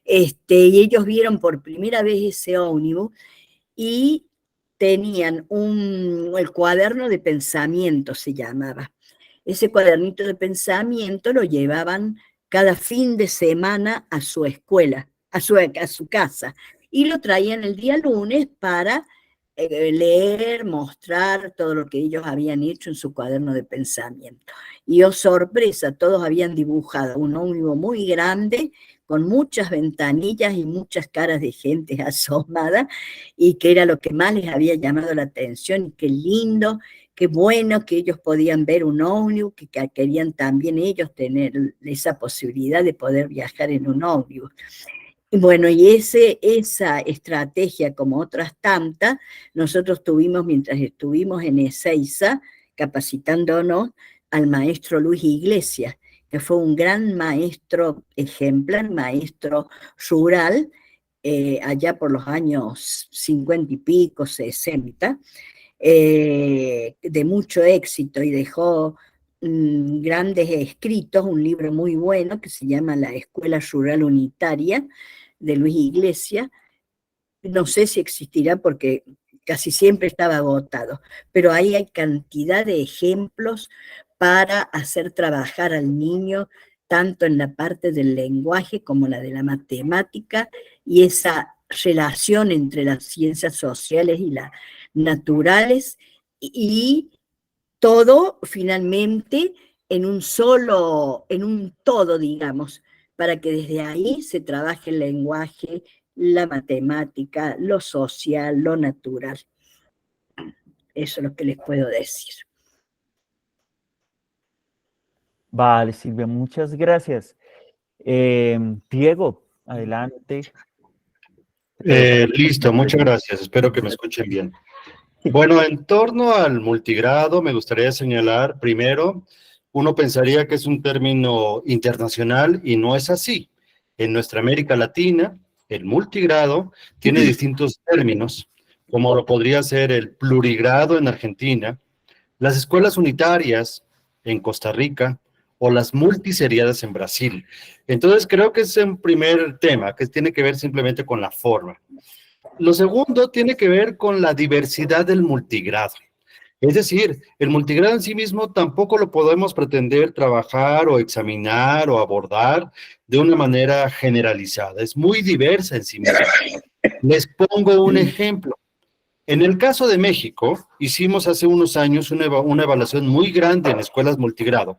y ellos vieron por primera vez ese ómnibus y tenían el cuaderno de pensamiento, se llamaba. Ese cuadernito de pensamiento lo llevaban cada fin de semana a su escuela, a su casa, y lo traían el día lunes para leer, mostrar todo lo que ellos habían hecho en su cuaderno de pensamiento. Y oh sorpresa, todos habían dibujado un ómnibus muy grande, con muchas ventanillas y muchas caras de gente asomada, y que era lo que más les había llamado la atención, y qué lindo, qué bueno que ellos podían ver un ómnibus, que querían también ellos tener esa posibilidad de poder viajar en un ómnibus. Y bueno, y esa estrategia, como otras tantas, nosotros tuvimos, mientras estuvimos en Ezeiza, capacitándonos al maestro Luis Iglesias, que fue un gran maestro ejemplar, maestro rural, allá por los años 50 y pico, 60, de mucho éxito, y dejó grandes escritos, un libro muy bueno que se llama La Escuela Rural Unitaria, de Luis Iglesias. No sé si existirá porque casi siempre estaba agotado, pero ahí hay cantidad de ejemplos para hacer trabajar al niño, tanto en la parte del lenguaje como la de la matemática, y esa relación entre las ciencias sociales y las naturales, y todo finalmente en un todo, digamos, para que desde ahí se trabaje el lenguaje, la matemática, lo social, lo natural. Eso es lo que les puedo decir.
Vale, Silvia, muchas gracias. Diego, adelante.
Listo, muchas gracias. Espero que me escuchen bien. Bueno, en torno al multigrado, me gustaría señalar primero, uno pensaría que es un término internacional y no es así. En nuestra América Latina, el multigrado tiene distintos términos, como lo podría ser el plurigrado en Argentina, las escuelas unitarias en Costa Rica o las multiseriadas en Brasil. Entonces creo que es un primer tema que tiene que ver simplemente con la forma. Lo segundo tiene que ver con la diversidad del multigrado. Es decir, el multigrado en sí mismo tampoco lo podemos pretender trabajar o examinar o abordar de una manera generalizada. Es muy diversa en sí misma. Les pongo un ejemplo. En el caso de México, hicimos hace unos años una evaluación muy grande en escuelas multigrado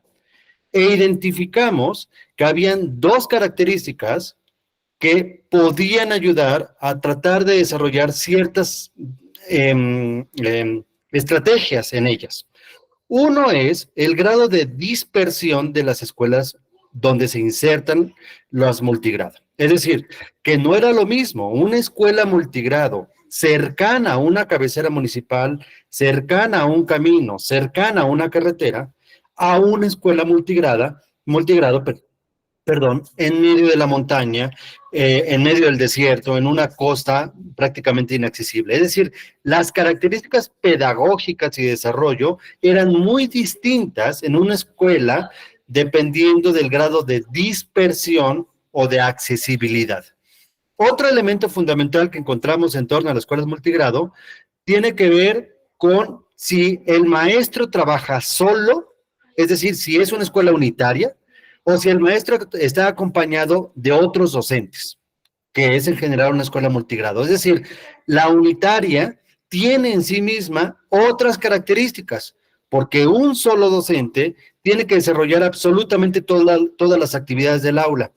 e identificamos que habían dos características que podían ayudar a tratar de desarrollar ciertas estrategias en ellas. Uno es el grado de dispersión de las escuelas donde se insertan las multigrado. Es decir, que no era lo mismo una escuela multigrado cercana a una cabecera municipal, cercana a un camino, cercana a una carretera, a una escuela multigrado, en medio de la montaña, en medio del desierto, en una costa prácticamente inaccesible. Es decir, las características pedagógicas y de desarrollo eran muy distintas en una escuela dependiendo del grado de dispersión o de accesibilidad. Otro elemento fundamental que encontramos en torno a las escuelas multigrado tiene que ver con si el maestro trabaja solo, es decir, si es una escuela unitaria, o si el maestro está acompañado de otros docentes, que es en general una escuela multigrado. Es decir, la unitaria tiene en sí misma otras características, porque un solo docente tiene que desarrollar absolutamente todas las actividades del aula.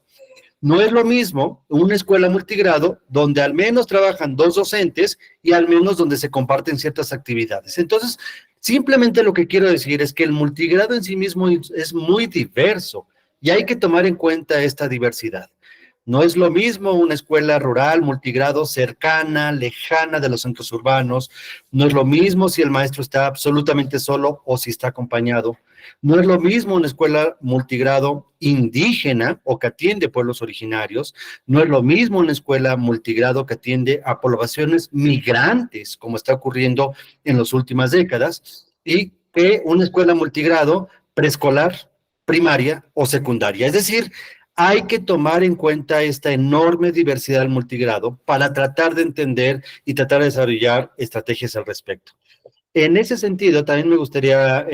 No es lo mismo una escuela multigrado donde al menos trabajan 2 docentes y al menos donde se comparten ciertas actividades. Entonces, simplemente lo que quiero decir es que el multigrado en sí mismo es muy diverso y hay que tomar en cuenta esta diversidad. No es lo mismo una escuela rural, multigrado, cercana, lejana de los centros urbanos. No es lo mismo si el maestro está absolutamente solo o si está acompañado. No es lo mismo una escuela multigrado indígena o que atiende pueblos originarios. No es lo mismo una escuela multigrado que atiende a poblaciones migrantes, como está ocurriendo en las últimas décadas, y que una escuela multigrado preescolar, primaria o secundaria. Es decir, hay que tomar en cuenta esta enorme diversidad del multigrado para tratar de entender y tratar de desarrollar estrategias al respecto. En ese sentido, también me gustaría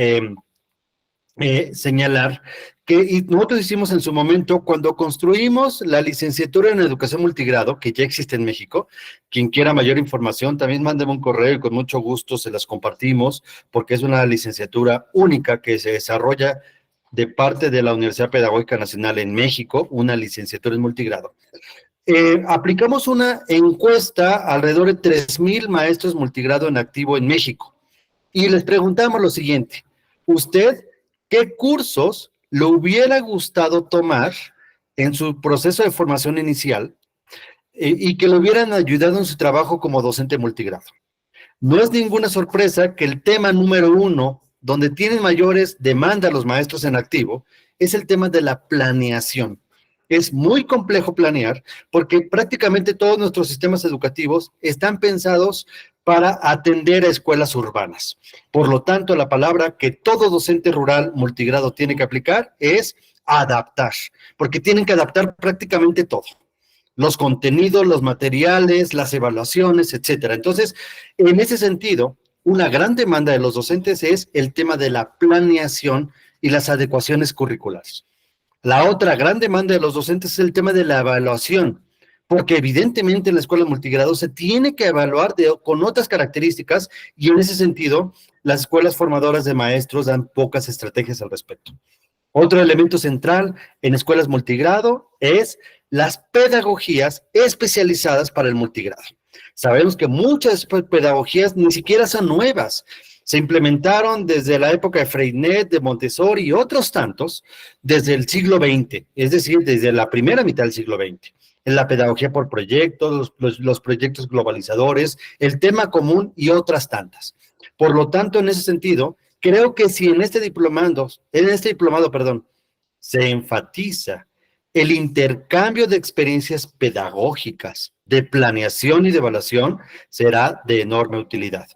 señalar que nosotros hicimos en su momento, cuando construimos la licenciatura en educación multigrado, que ya existe en México, quien quiera mayor información, también mándeme un correo y con mucho gusto se las compartimos, porque es una licenciatura única que se desarrolla de parte de la Universidad Pedagógica Nacional en México, una licenciatura en multigrado. Aplicamos una encuesta a alrededor de 3,000 maestros multigrado en activo en México y les preguntamos lo siguiente: ¿usted qué cursos le hubiera gustado tomar en su proceso de formación inicial y que le hubieran ayudado en su trabajo como docente multigrado? No es ninguna sorpresa que el tema número 1, donde tienen mayores demandas los maestros en activo, es el tema de la planeación. Es muy complejo planear porque prácticamente todos nuestros sistemas educativos están pensados para atender a escuelas urbanas. Por lo tanto, la palabra que todo docente rural multigrado tiene que aplicar es adaptar, porque tienen que adaptar prácticamente todo. Los contenidos, los materiales, las evaluaciones, etcétera. Entonces, en ese sentido, una gran demanda de los docentes es el tema de la planeación y las adecuaciones curriculares. La otra gran demanda de los docentes es el tema de la evaluación, porque evidentemente en la escuela multigrado se tiene que evaluar con otras características y en ese sentido las escuelas formadoras de maestros dan pocas estrategias al respecto. Otro elemento central en escuelas multigrado es las pedagogías especializadas para el multigrado. Sabemos que muchas pedagogías ni siquiera son nuevas. Se implementaron desde la época de Freinet, de Montessori y otros tantos desde el siglo XX, es decir, desde la primera mitad del siglo XX. En la pedagogía por proyectos, los proyectos globalizadores, el tema común y otras tantas. Por lo tanto, en ese sentido, creo que si en este diplomado, se enfatiza el intercambio de experiencias pedagógicas, de planeación y de evaluación, será de enorme utilidad.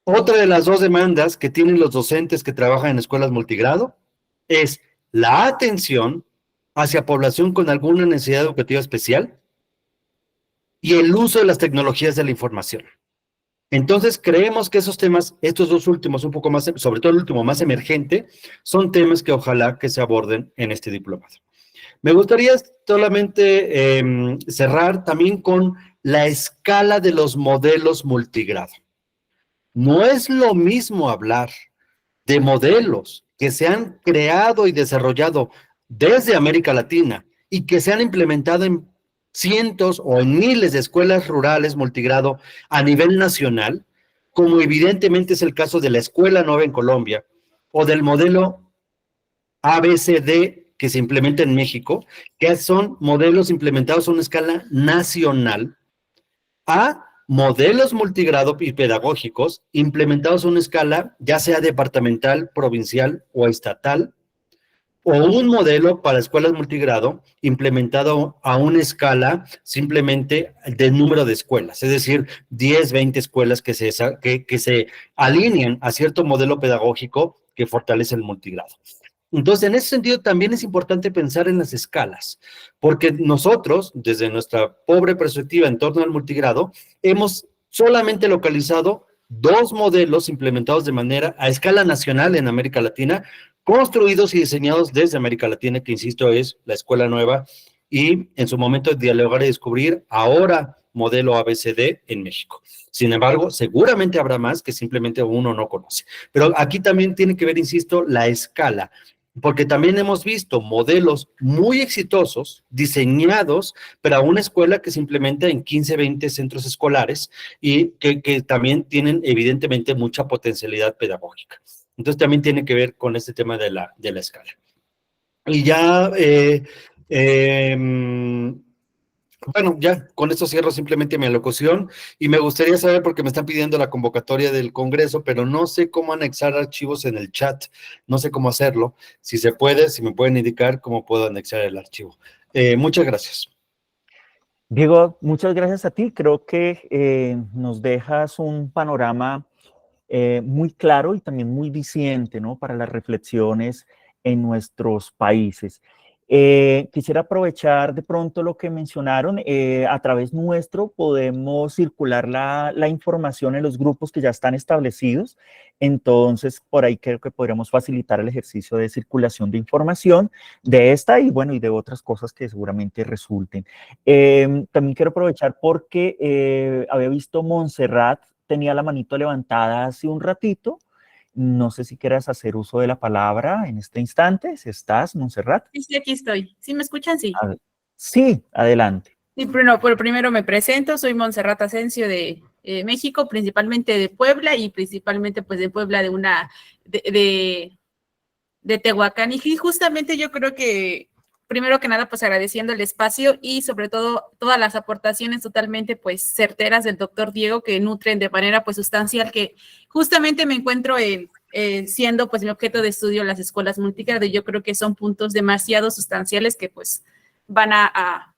Otra de las 2 demandas que tienen los docentes que trabajan en escuelas multigrado es la atención hacia población con alguna necesidad educativa especial y el uso de las tecnologías de la información. Entonces, creemos que esos temas, estos 2 últimos, un poco más, sobre todo el último más emergente, son temas que ojalá que se aborden en este diplomado. Me gustaría solamente cerrar también con la escala de los modelos multigrado. No es lo mismo hablar de modelos que se han creado y desarrollado desde América Latina y que se han implementado en cientos o en miles de escuelas rurales multigrado a nivel nacional, como evidentemente es el caso de la Escuela Nueva en Colombia o del modelo ABCD que se implementa en México, que son modelos implementados a una escala nacional, a modelos multigrado y pedagógicos implementados a una escala ya sea departamental, provincial o estatal, o un modelo para escuelas multigrado implementado a una escala simplemente de número de escuelas, es decir, 10, 20 escuelas que se alinean a cierto modelo pedagógico que fortalece el multigrado. Entonces, en ese sentido, también es importante pensar en las escalas, porque nosotros, desde nuestra pobre perspectiva en torno al multigrado, hemos solamente localizado 2 modelos implementados de manera a escala nacional en América Latina, construidos y diseñados desde América Latina, que insisto es la Escuela Nueva, y en su momento dialogar y descubrir ahora modelo ABCD en México. Sin embargo, seguramente habrá más que simplemente uno no conoce. Pero aquí también tiene que ver, insisto, la escala, porque también hemos visto modelos muy exitosos, diseñados para una escuela que se implementa en 15, 20 centros escolares y que también tienen evidentemente mucha potencialidad pedagógica. Entonces también tiene que ver con este tema de la escala. Y ya, bueno, ya con esto cierro simplemente mi alocución y me gustaría saber, porque me están pidiendo la convocatoria del Congreso, pero no sé cómo anexar archivos en el chat, no sé cómo hacerlo. Si se puede, si me pueden indicar cómo puedo anexar el archivo. Muchas gracias.
Diego, muchas gracias a ti. Creo que nos dejas un panorama muy claro y también muy diciente, ¿no?, para las reflexiones en nuestros países. Quisiera aprovechar de pronto lo que mencionaron. A través nuestro podemos circular la información en los grupos que ya están establecidos. Entonces, por ahí creo que podríamos facilitar el ejercicio de circulación de información de esta y, bueno, y de otras cosas que seguramente resulten. También quiero aprovechar porque había visto Montserrat tenía la manito levantada hace un ratito. No sé si quieras hacer uso de la palabra en este instante. Si estás, Montserrat.
Sí, aquí estoy. ¿Sí me escuchan? Sí.
Sí, adelante.
Sí, bueno, por primero me presento. Soy Montserrat Asensio de México, principalmente de Puebla y principalmente pues de Puebla de Tehuacán. Y justamente yo creo que primero que nada, pues agradeciendo el espacio y sobre todo todas las aportaciones totalmente pues certeras del doctor Diego que nutren de manera pues sustancial, que justamente me encuentro siendo pues mi objeto de estudio las escuelas multigrado, y yo creo que son puntos demasiado sustanciales que pues van a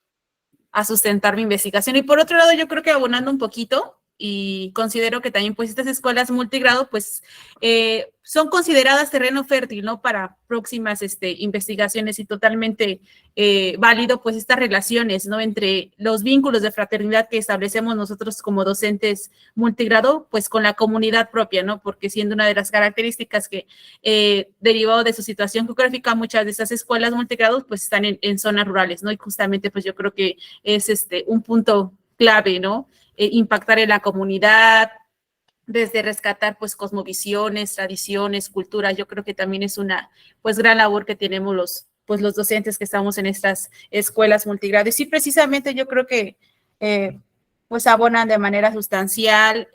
sustentar mi investigación. Y por otro lado, yo creo que abonando un poquito, y considero que también pues estas escuelas multigrado pues son consideradas terreno fértil, ¿no?, para próximas investigaciones, y totalmente válido pues estas relaciones, ¿no?, entre los vínculos de fraternidad que establecemos nosotros como docentes multigrado pues con la comunidad propia, ¿no?, porque siendo una de las características que derivado de su situación geográfica, muchas de estas escuelas multigrados pues están en zonas rurales, ¿no?, y justamente pues yo creo que es un punto clave, ¿no?, impactar en la comunidad, desde rescatar pues cosmovisiones, tradiciones, culturas. Yo creo que también es una pues gran labor que tenemos los docentes que estamos en estas escuelas multigrado. Y sí, precisamente yo creo que pues abonan de manera sustancial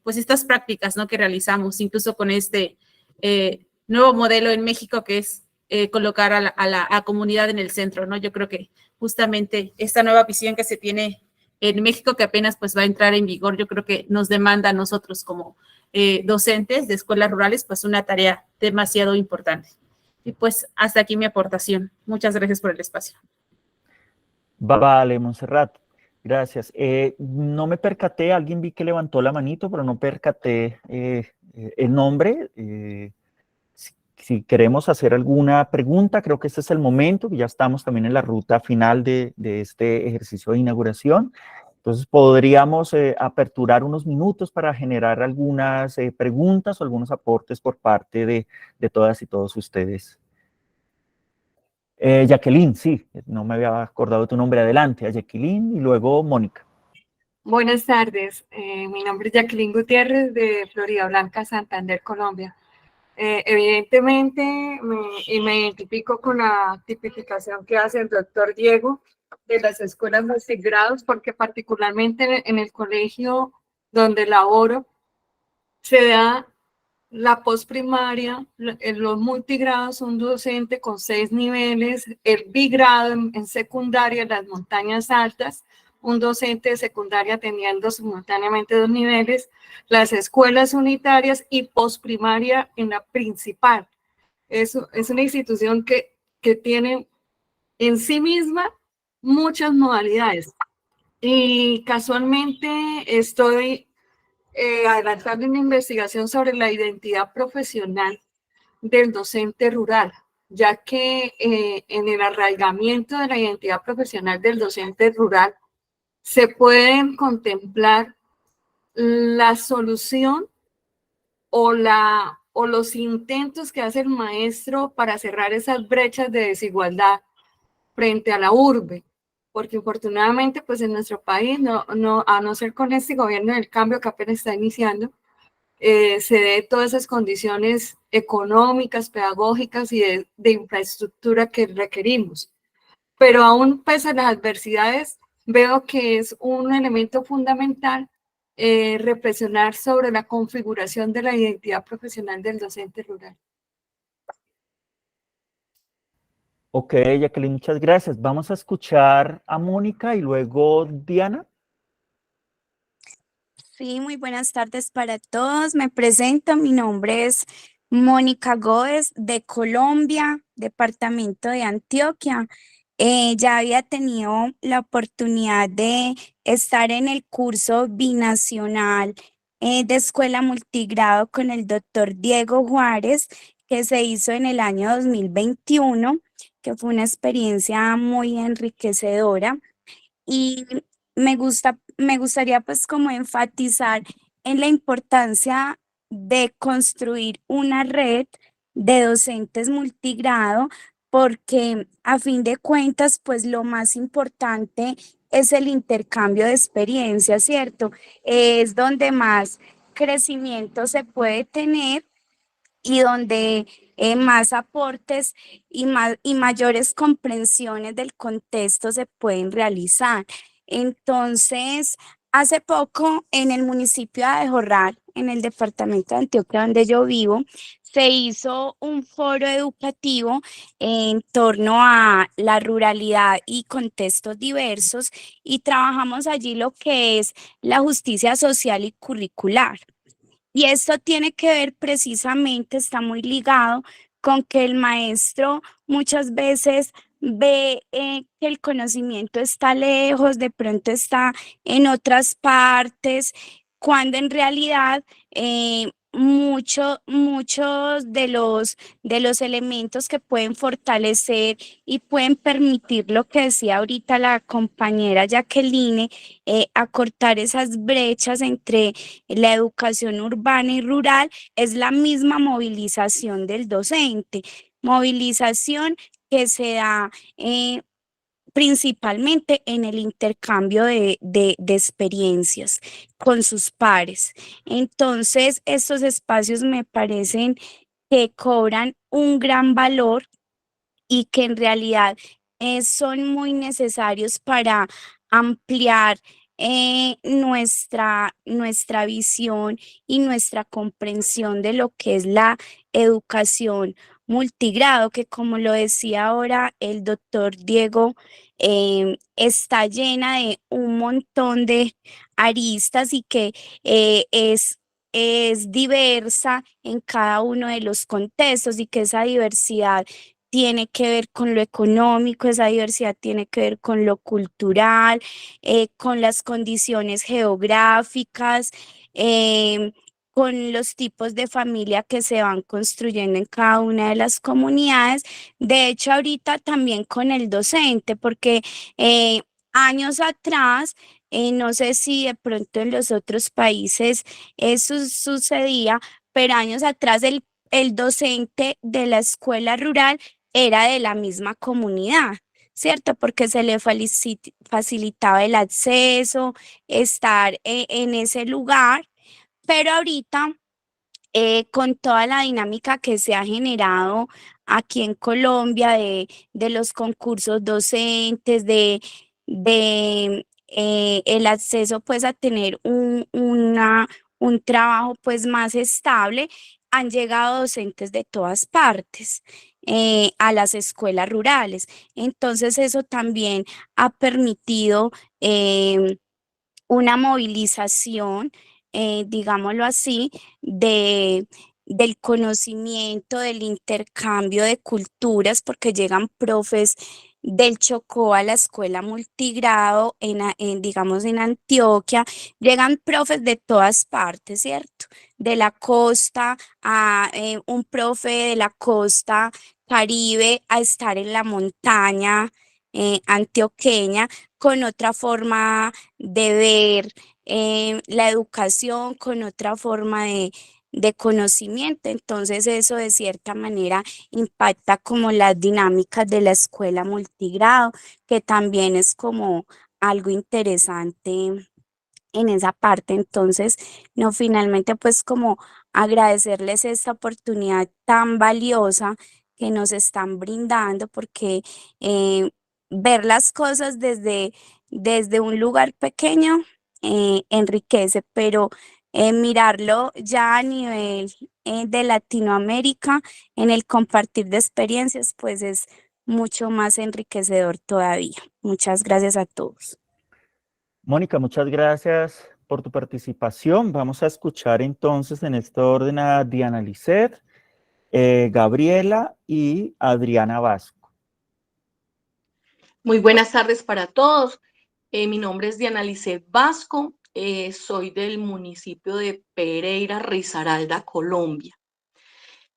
pues estas prácticas, ¿no?, que realizamos, incluso con este nuevo modelo en México que es colocar a la comunidad en el centro, ¿no? Yo creo que justamente esta nueva visión que se tiene en México, que apenas pues va a entrar en vigor, yo creo que nos demanda a nosotros como docentes de escuelas rurales pues una tarea demasiado importante. Y pues hasta aquí mi aportación. Muchas gracias por el espacio.
Vale, Montserrat, gracias. No me percaté, alguien vi que levantó la manito, pero no percaté el nombre. Si queremos hacer alguna pregunta, creo que este es el momento, que ya estamos también en la ruta final de este ejercicio de inauguración. Entonces, podríamos aperturar unos minutos para generar algunas preguntas o algunos aportes por parte de todas y todos ustedes. Jacqueline, sí, no me había acordado de tu nombre. Adelante, a Jacqueline y luego Mónica.
Buenas tardes, mi nombre es Jacqueline Gutiérrez de Florida Blanca, Santander, Colombia. Evidentemente me identifico con la tipificación que hace el doctor Diego de las escuelas multigrados, porque particularmente en el colegio donde laboro se da la postprimaria, los multigrados, un docente con 6 niveles, el bigrado en secundaria, en las montañas altas, un docente de secundaria teniendo simultáneamente 2 niveles, las escuelas unitarias y postprimaria en la principal. Es una institución que tiene en sí misma muchas modalidades. Y casualmente estoy adelantando una investigación sobre la identidad profesional del docente rural. ya que en el arraigamiento de la identidad profesional del docente rural se pueden contemplar la solución o los intentos que hace el maestro para cerrar esas brechas de desigualdad frente a la urbe, porque infortunadamente pues en nuestro país, a no ser con este gobierno del cambio que apenas está iniciando, se dé todas esas condiciones económicas, pedagógicas y de infraestructura que requerimos. Pero aún pese a las adversidades, veo que es un elemento fundamental reflexionar sobre la configuración de la identidad profesional del docente rural.
Ok, Jacqueline, muchas gracias. Vamos a escuchar a Mónica y luego Diana.
Sí, muy buenas tardes para todos. Me presento, mi nombre es Mónica Góez de Colombia, departamento de Antioquia. Ya había tenido la oportunidad de estar en el curso binacional de escuela multigrado con el doctor Diego Juárez, que se hizo en el año 2021, que fue una experiencia muy enriquecedora. Y me gustaría pues como enfatizar en la importancia de construir una red de docentes multigrado, porque a fin de cuentas pues lo más importante es el intercambio de experiencias, ¿cierto? Es donde más crecimiento se puede tener y donde más aportes y mayores comprensiones del contexto se pueden realizar. Entonces, hace poco en el municipio de Abejorrar, en el departamento de Antioquia donde yo vivo, se hizo un foro educativo en torno a la ruralidad y contextos diversos, y trabajamos allí lo que es la justicia social y curricular. Y esto tiene que ver precisamente, está muy ligado con que el maestro muchas veces ve que el conocimiento está lejos, de pronto está en otras partes, cuando en realidad muchos de los elementos que pueden fortalecer y pueden permitir lo que decía ahorita la compañera Jacqueline, acortar esas brechas entre la educación urbana y rural, es la misma movilización del docente, movilización que se da principalmente en el intercambio de experiencias con sus pares. Entonces, estos espacios me parecen que cobran un gran valor y que en realidad son muy necesarios para ampliar nuestra visión y nuestra comprensión de lo que es la educación multigrado, que como lo decía ahora el doctor Diego, está llena de un montón de aristas y que es diversa en cada uno de los contextos, y que esa diversidad tiene que ver con lo económico, esa diversidad tiene que ver con lo cultural, con las condiciones geográficas, con los tipos de familia que se van construyendo en cada una de las comunidades. De hecho, ahorita también con el docente, porque años atrás, no sé si de pronto en los otros países eso sucedía, pero años atrás el docente de la escuela rural era de la misma comunidad, ¿cierto? Porque se le facilitaba el acceso, estar en ese lugar, pero ahorita con toda la dinámica que se ha generado aquí en Colombia de los concursos docentes, de el acceso pues a tener un trabajo pues más estable, han llegado docentes de todas partes a las escuelas rurales. Entonces eso también ha permitido una movilización, digámoslo así, del conocimiento, del intercambio de culturas, porque llegan profes del Chocó a la escuela multigrado, digamos en Antioquia, llegan profes de todas partes, ¿cierto? De la costa, a un profe de la costa Caribe a estar en la montaña antioqueña con otra forma de ver la educación, con otra forma de conocimiento. Entonces eso de cierta manera impacta como las dinámicas de la escuela multigrado, que también es como algo interesante en esa parte. Entonces, no, finalmente pues como agradecerles esta oportunidad tan valiosa que nos están brindando, porque ver las cosas desde un lugar pequeño enriquece, pero mirarlo ya a nivel de Latinoamérica, en el compartir de experiencias, pues es mucho más enriquecedor todavía. Muchas gracias a todos.
Mónica, muchas gracias por tu participación. Vamos a escuchar entonces en este orden a Diana Lisset, Gabriela y Adriana Vasco.
Muy buenas tardes para todos. Mi nombre es Diana Lisset Vasco. Soy del municipio de Pereira, Risaralda, Colombia.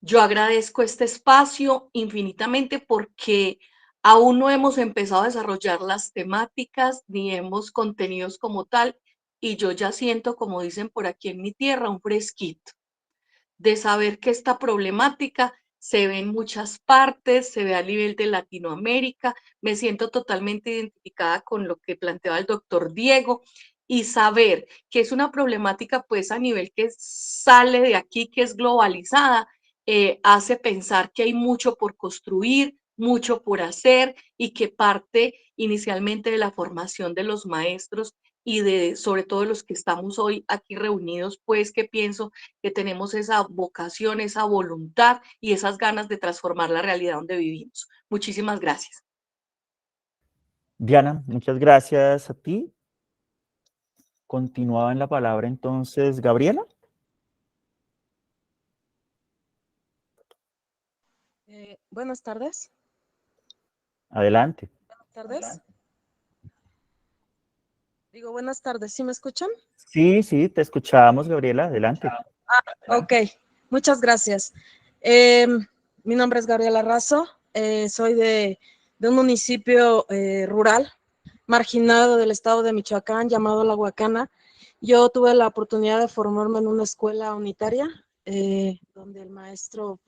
Yo agradezco este espacio infinitamente porque aún no hemos empezado a desarrollar las temáticas ni hemos contenidos como tal, y yo ya siento, como dicen por aquí en mi tierra, un fresquito de saber que esta problemática se ve en muchas partes, se ve a nivel de Latinoamérica. Me siento totalmente identificada con lo que planteaba el doctor Diego, y saber que es una problemática pues a nivel que sale de aquí, que es globalizada, hace pensar que hay mucho por construir, mucho por hacer, y que parte inicialmente de la formación de los maestros y de sobre todo los que estamos hoy aquí reunidos, pues que pienso que tenemos esa vocación, esa voluntad y esas ganas de transformar la realidad donde vivimos. Muchísimas gracias.
Diana, muchas gracias a ti. Continuaba en la palabra entonces Gabriela.
Buenas tardes.
Adelante.
Buenas tardes. Digo, buenas tardes, ¿sí me escuchan?
Sí, sí, te escuchamos, Gabriela. Adelante.
Ok, muchas gracias. Mi nombre es Gabriela Razo, soy de un municipio rural, marginado del estado de Michoacán, llamado La Huacana. Yo tuve la oportunidad de formarme en una escuela unitaria, donde el maestro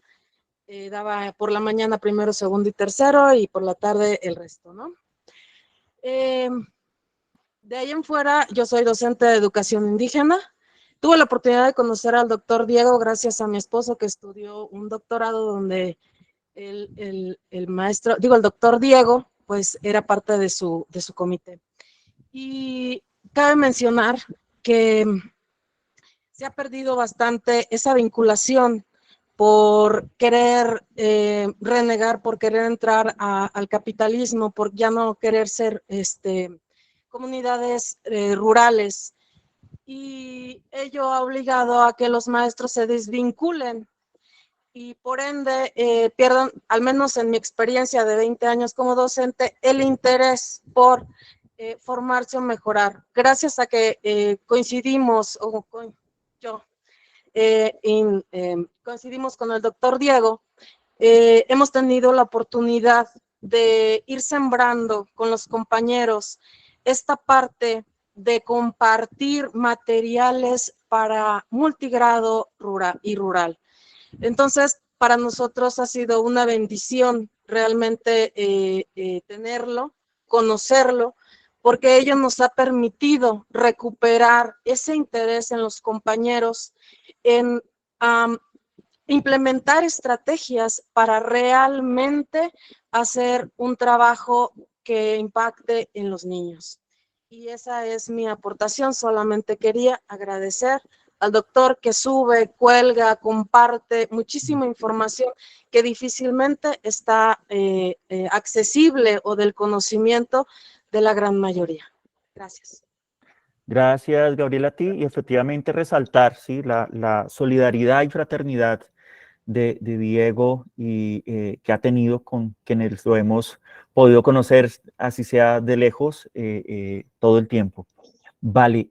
daba por la mañana primero, segundo y tercero, y por la tarde el resto, ¿no? De ahí en fuera, yo soy docente de educación indígena. Tuve la oportunidad de conocer al doctor Diego gracias a mi esposo, que estudió un doctorado donde el maestro, digo, el doctor Diego, pues era parte de su comité. Y cabe mencionar que se ha perdido bastante esa vinculación por querer renegar, por querer entrar al capitalismo, por ya no querer ser comunidades rurales, y ello ha obligado a que los maestros se desvinculen y por ende pierdan, al menos en mi experiencia de 20 años como docente, el interés por formarse o mejorar. Gracias a que coincidimos, coincidimos con el doctor Diego, hemos tenido la oportunidad de ir sembrando con los compañeros esta parte de compartir materiales para multigrado rural. Entonces, para nosotros ha sido una bendición realmente tenerlo, conocerlo, porque ello nos ha permitido recuperar ese interés en los compañeros, en implementar estrategias para realmente hacer un trabajo que impacte en los niños. Y esa es mi aportación. Solamente quería agradecer al doctor que sube, cuelga, comparte muchísima información que difícilmente está accesible o del conocimiento de la gran mayoría. Gracias.
Gracias, Gabriela, a ti. Y efectivamente resaltar, ¿sí? la solidaridad y fraternidad de Diego y que ha tenido con quienes lo hemos podido conocer, así sea de lejos, todo el tiempo. Vale,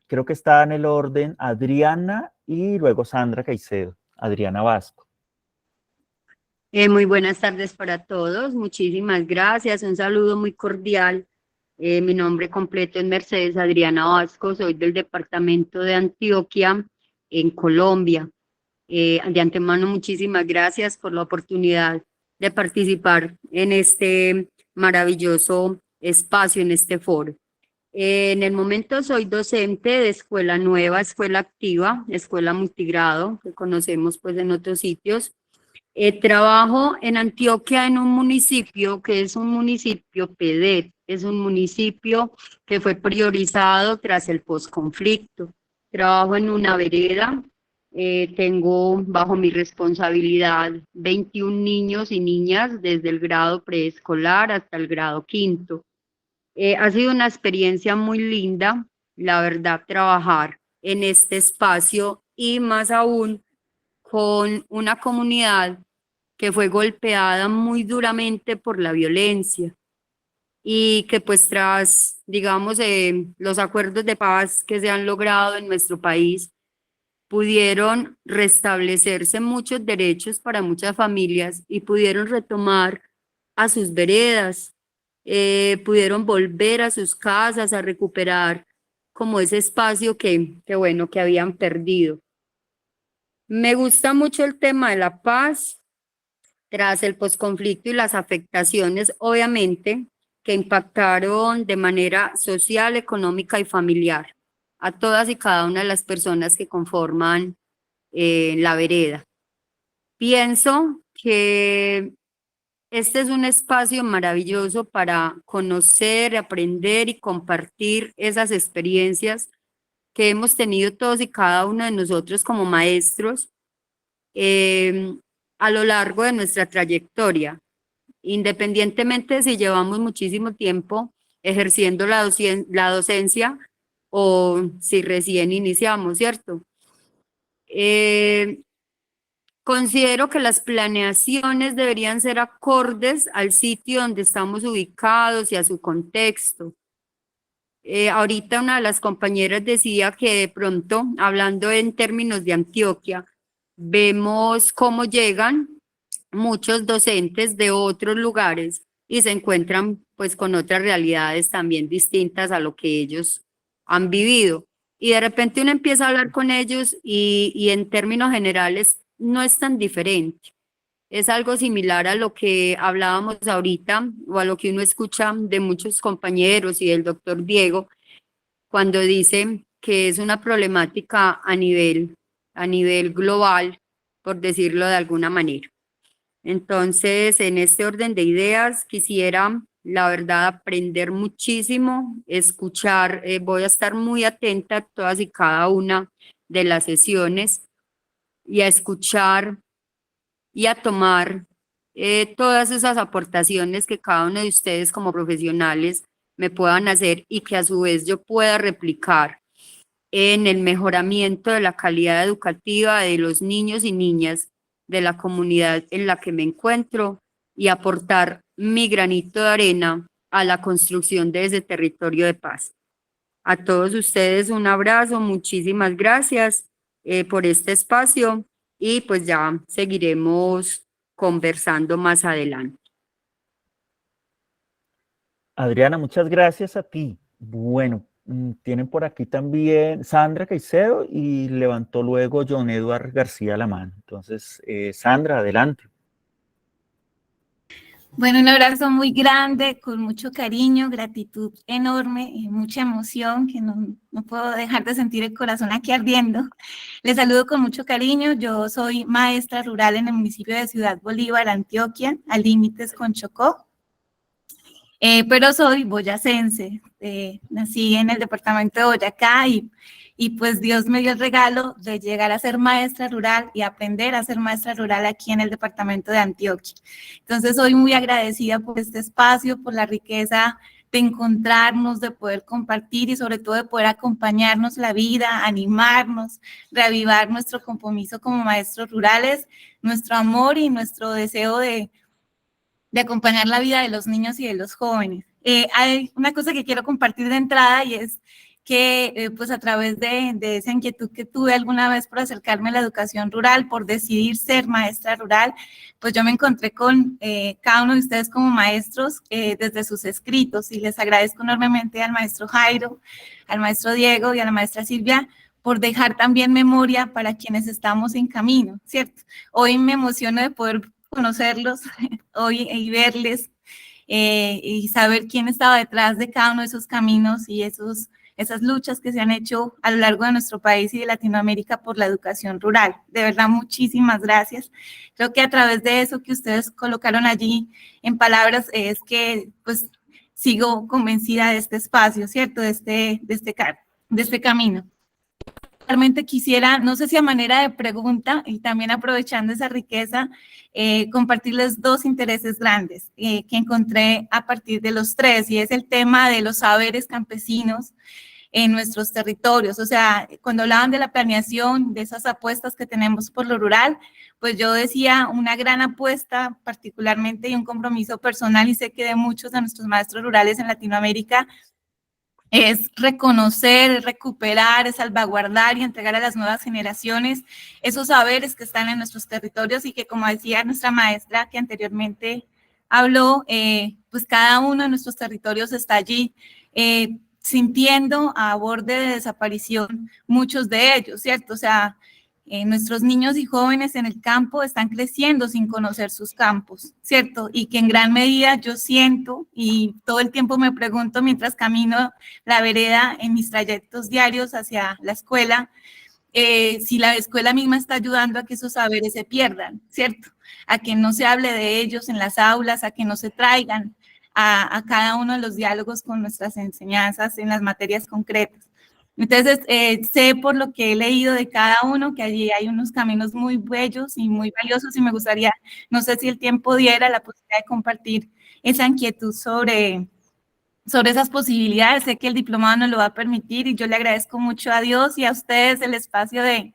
creo que está en el orden Adriana y luego Sandra Caicedo. Adriana Vasco.
Muy buenas tardes para todos, muchísimas gracias, un saludo muy cordial. Mi nombre completo es Mercedes Adriana Vasco, soy del departamento de Antioquia, en Colombia. De antemano, muchísimas gracias por la oportunidad de participar en este maravilloso espacio, en este foro. En el momento soy docente de Escuela Nueva, Escuela Activa, Escuela Multigrado, que conocemos pues en otros sitios. Trabajo en Antioquia en un municipio que es un municipio PEDET, es un municipio que fue priorizado tras el posconflicto. Trabajo en una vereda, tengo bajo mi responsabilidad 21 niños y niñas desde el grado preescolar hasta el grado quinto. Ha sido una experiencia muy linda, la verdad, trabajar en este espacio y más aún con una comunidad que fue golpeada muy duramente por la violencia y que pues tras, digamos, los acuerdos de paz que se han logrado en nuestro país, pudieron restablecerse muchos derechos para muchas familias y pudieron retomar a sus veredas, pudieron volver a sus casas a recuperar como ese espacio bueno, que habían perdido. Me gusta mucho el tema de la paz tras el posconflicto y las afectaciones, obviamente, que impactaron de manera social, económica y familiar a todas y cada una de las personas que conforman la vereda. Pienso que este es un espacio maravilloso para conocer, aprender y compartir esas experiencias que hemos tenido todos y cada uno de nosotros como maestros a lo largo de nuestra trayectoria, independientemente de si llevamos muchísimo tiempo ejerciendo la docencia o si recién iniciamos, ¿cierto? Considero que las planeaciones deberían ser acordes al sitio donde estamos ubicados y a su contexto. Ahorita una de las compañeras decía que de pronto, hablando en términos de Antioquia, vemos cómo llegan muchos docentes de otros lugares y se encuentran pues con otras realidades también distintas a lo que ellos han vivido. Y de repente uno empieza a hablar con ellos y en términos generales no es tan diferente. Es algo similar a lo que hablábamos ahorita o a lo que uno escucha de muchos compañeros y del doctor Diego cuando dice que es una problemática a nivel global, por decirlo de alguna manera. Entonces, en este orden de ideas, quisiera, la verdad, aprender muchísimo, escuchar, voy a estar muy atenta a todas y cada una de las sesiones y a escuchar y a tomar todas esas aportaciones que cada uno de ustedes como profesionales me puedan hacer y que a su vez yo pueda replicar en el mejoramiento de la calidad educativa de los niños y niñas de la comunidad en la que me encuentro y aportar mi granito de arena a la construcción de ese territorio de paz. A todos ustedes un abrazo, muchísimas gracias por este espacio y pues ya seguiremos conversando más adelante.
Adriana, muchas gracias a ti. Bueno, tienen por aquí también Sandra Caicedo y levantó luego John Edward García la mano. Entonces, Sandra, adelante.
Bueno, un abrazo muy grande, con mucho cariño, gratitud enorme y mucha emoción que no puedo dejar de sentir el corazón aquí ardiendo. Les saludo con mucho cariño. Yo soy maestra rural en el municipio de Ciudad Bolívar, Antioquia, a límites con Chocó. Pero soy boyacense, nací en el departamento de Boyacá y pues Dios me dio el regalo de llegar a ser maestra rural y aprender a ser maestra rural aquí en el departamento de Antioquia. Entonces soy muy agradecida por este espacio, por la riqueza de encontrarnos, de poder compartir y sobre todo de poder acompañarnos la vida, animarnos, reavivar nuestro compromiso como maestros rurales, nuestro amor y nuestro deseo de acompañar la vida de los niños y de los jóvenes. Hay una cosa que quiero compartir de entrada y es que pues a través de esa inquietud que tuve alguna vez por acercarme a la educación rural, por decidir ser maestra rural, pues yo me encontré con cada uno de ustedes como maestros desde sus escritos, y les agradezco enormemente al maestro Jairo, al maestro Diego y a la maestra Silvia por dejar también memoria para quienes estamos en camino, ¿cierto? Hoy me emociono de poder conocerlos hoy y verles y saber quién estaba detrás de cada uno de esos caminos y esas luchas que se han hecho a lo largo de nuestro país y de Latinoamérica por la educación rural. De verdad, muchísimas gracias. Creo que a través de eso que ustedes colocaron allí en palabras es que pues sigo convencida de este espacio, ¿cierto? De este camino. Realmente quisiera, no sé si a manera de pregunta y también aprovechando esa riqueza, compartirles dos intereses grandes que encontré a partir de los tres, y es el tema de los saberes campesinos en nuestros territorios. O sea, cuando hablaban de la planeación, de esas apuestas que tenemos por lo rural, pues yo decía una gran apuesta particularmente y un compromiso personal, y sé que de muchos de nuestros maestros rurales en Latinoamérica, es reconocer, recuperar, salvaguardar y entregar a las nuevas generaciones esos saberes que están en nuestros territorios y que, como decía nuestra maestra que anteriormente habló, pues cada uno de nuestros territorios está allí sintiendo a borde de desaparición muchos de ellos, ¿cierto? O sea, nuestros niños y jóvenes en el campo están creciendo sin conocer sus campos, ¿cierto? Y que en gran medida yo siento y todo el tiempo me pregunto mientras camino la vereda en mis trayectos diarios hacia la escuela, si la escuela misma está ayudando a que esos saberes se pierdan, ¿cierto? A que no se hable de ellos en las aulas, a que no se traigan a cada uno de los diálogos con nuestras enseñanzas en las materias concretas. Entonces, sé por lo que he leído de cada uno que allí hay unos caminos muy bellos y muy valiosos, y me gustaría, no sé si el tiempo diera la posibilidad de compartir esa inquietud sobre esas posibilidades. Sé que el diplomado nos lo va a permitir y yo le agradezco mucho a Dios y a ustedes el espacio de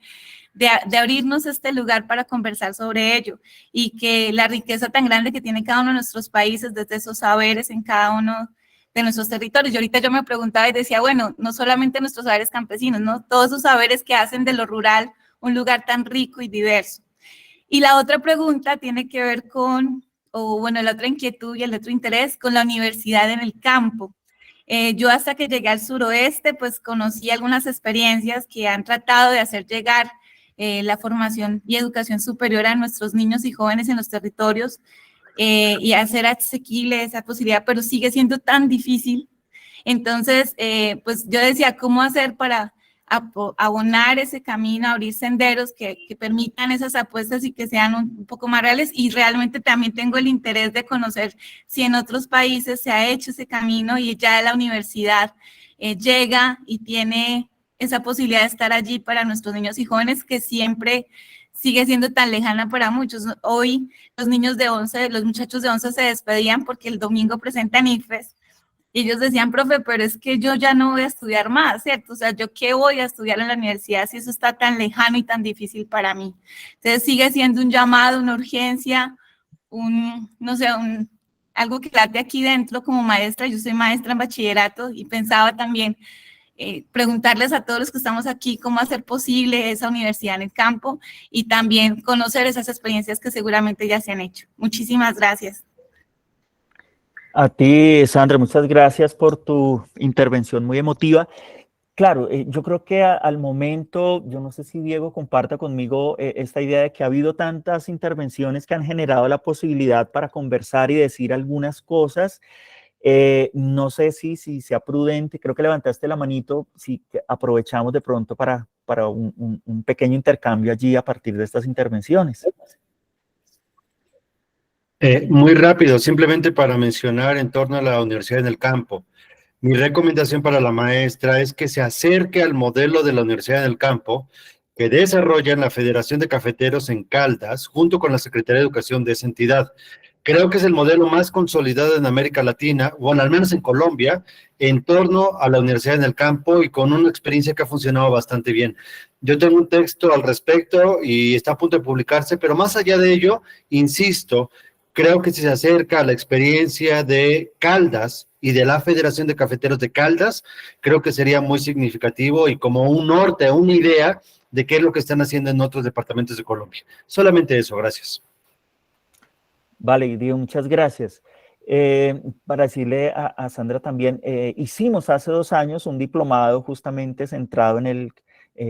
abrirnos este lugar para conversar sobre ello, y que la riqueza tan grande que tiene cada uno de nuestros países desde esos saberes en cada uno de nuestros territorios. Y ahorita yo me preguntaba y decía, bueno, no solamente nuestros saberes campesinos, ¿no? Todos esos saberes que hacen de lo rural un lugar tan rico y diverso. Y la otra pregunta tiene que ver con, la otra inquietud y el otro interés con la universidad en el campo. Yo hasta que llegué al suroeste, pues conocí algunas experiencias que han tratado de hacer llegar la formación y educación superior a nuestros niños y jóvenes en los territorios, y hacer asequible esa posibilidad, pero sigue siendo tan difícil. Entonces, pues yo decía, ¿cómo hacer para abonar ese camino, abrir senderos que permitan esas apuestas y que sean un poco más reales? Y realmente también tengo el interés de conocer si en otros países se ha hecho ese camino y ya la universidad llega y tiene esa posibilidad de estar allí para nuestros niños y jóvenes, que siempre sigue siendo tan lejana para muchos. Hoy los niños de 11, los muchachos de 11 se despedían porque el domingo presentan IFES, y ellos decían, profe, pero es que yo ya no voy a estudiar más, ¿cierto? O sea, ¿yo qué voy a estudiar en la universidad si eso está tan lejano y tan difícil para mí? Entonces sigue siendo un llamado, una urgencia, algo que late aquí dentro como maestra. Yo soy maestra en bachillerato y pensaba también preguntarles a todos los que estamos aquí cómo hacer posible esa universidad en el campo y también conocer esas experiencias que seguramente ya se han hecho. Muchísimas gracias.
A ti, Sandra, muchas gracias por tu intervención muy emotiva. Claro, yo creo que al momento, yo no sé si Diego comparta conmigo esta idea de que ha habido tantas intervenciones que han generado la posibilidad para conversar y decir algunas cosas. No sé si sea prudente, creo que levantaste la manito, si aprovechamos de pronto para un pequeño intercambio allí a partir de estas intervenciones.
Muy rápido, simplemente para mencionar en torno a la universidad en el campo. Mi recomendación para la maestra es que se acerque al modelo de la universidad en el campo que desarrolla la Federación de Cafeteros en Caldas, junto con la Secretaría de Educación de esa entidad. Creo que es el modelo más consolidado en América Latina, o al menos en Colombia, en torno a la universidad en el campo y con una experiencia que ha funcionado bastante bien. Yo tengo un texto al respecto y está a punto de publicarse, pero más allá de ello, insisto, creo que si se acerca a la experiencia de Caldas y de la Federación de Cafeteros de Caldas, creo que sería muy significativo y como un norte, una idea de qué es lo que están haciendo en otros departamentos de Colombia. Solamente eso, gracias.
Vale, Diego, muchas gracias. Para decirle a Sandra también, hicimos hace 2 años un diplomado justamente centrado en el,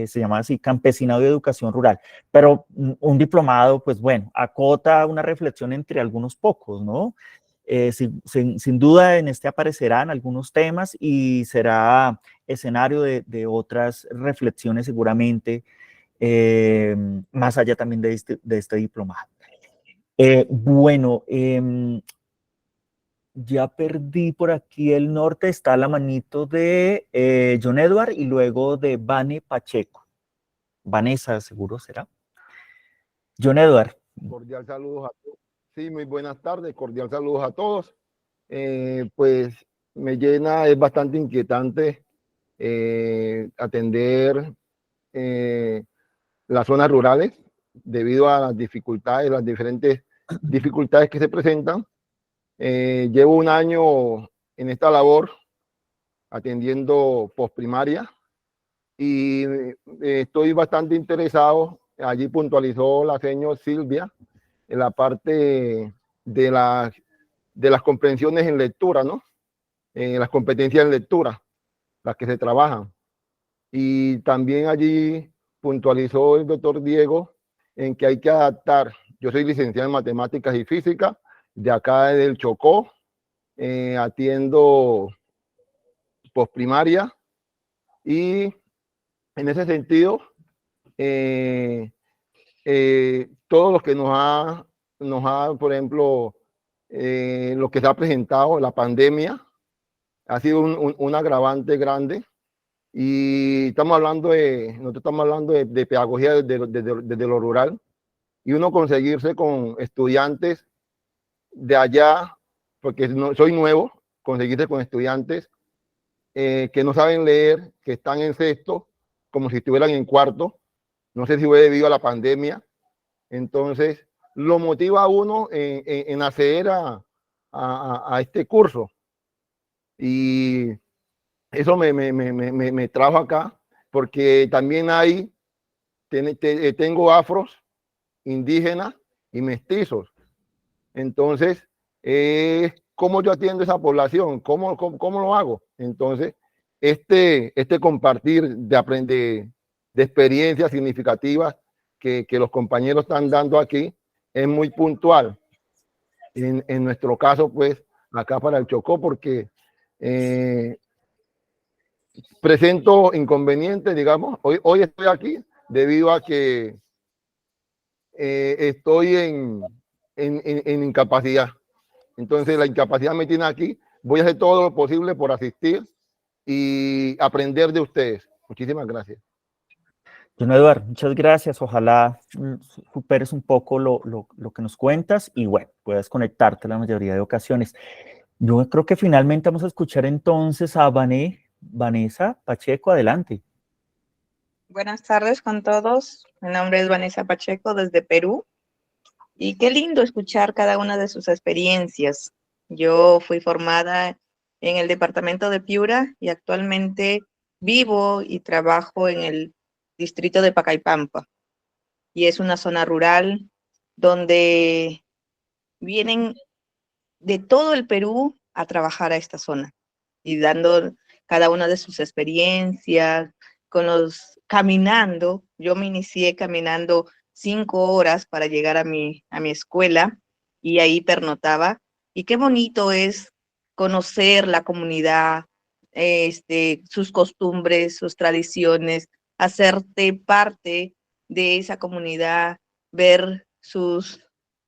se llama así, Campesinado y Educación Rural, pero un diplomado, pues bueno, acota una reflexión entre algunos pocos, ¿no? Sin duda en este aparecerán algunos temas y será escenario de otras reflexiones seguramente, más allá también de este diplomado. Bueno, ya perdí por aquí el norte, está la manito de John Edward y luego de Vane Pacheco. Vanessa, seguro será. John Edward.
Cordial saludos a todos. Sí, muy buenas tardes, cordial saludos a todos. Pues me llena, es bastante inquietante atender las zonas rurales debido a las dificultades, las diferentes dificultades que se presentan. Llevo 1 año en esta labor atendiendo postprimaria y estoy bastante interesado. Allí puntualizó la señora Silvia en la parte de las comprensiones en lectura, ¿no? Las competencias en lectura, las que se trabajan. Y también allí puntualizó el doctor Diego en que hay que adaptar. Yo soy licenciado en matemáticas y física, de acá del Chocó, atiendo postprimaria y en ese sentido, todo lo que nos ha, por ejemplo, lo que se ha presentado, la pandemia, ha sido un agravante grande. Y nosotros estamos hablando de pedagogía desde lo rural, y uno conseguirse con estudiantes de allá, porque no, soy nuevo, conseguirse con estudiantes que no saben leer, que están en sexto, como si estuvieran en cuarto. No sé si fue debido a la pandemia. Entonces, lo motiva a uno en acceder a este curso. Y eso me trajo acá, porque también tengo afros, indígenas y mestizos. Entonces, ¿cómo yo atiendo esa población? ¿Cómo lo hago? Entonces, este compartir de experiencias significativas que los compañeros están dando aquí es muy puntual. En nuestro caso, pues, acá para el Chocó, porque presento inconvenientes, digamos. Hoy estoy aquí debido a que estoy en incapacidad. Entonces la incapacidad me tiene aquí. Voy a hacer todo lo posible por asistir y aprender de ustedes. Muchísimas gracias.
John Edward, muchas gracias. Ojalá superes un poco lo que nos cuentas y bueno, puedas conectarte la mayoría de ocasiones. Yo creo que finalmente vamos a escuchar entonces a Vanessa Pacheco. Adelante.
Buenas tardes con todos. Mi nombre es Vanessa Pacheco desde Perú. Y qué lindo escuchar cada una de sus experiencias. Yo fui formada en el departamento de Piura y actualmente vivo y trabajo en el distrito de Pacaypampa. Y es una zona rural donde vienen de todo el Perú a trabajar a esta zona y dando cada una de sus experiencias, caminando. Yo me inicié caminando 5 horas para llegar a mi escuela y ahí pernotaba. Y qué bonito es conocer la comunidad, sus costumbres, sus tradiciones, hacerte parte de esa comunidad, ver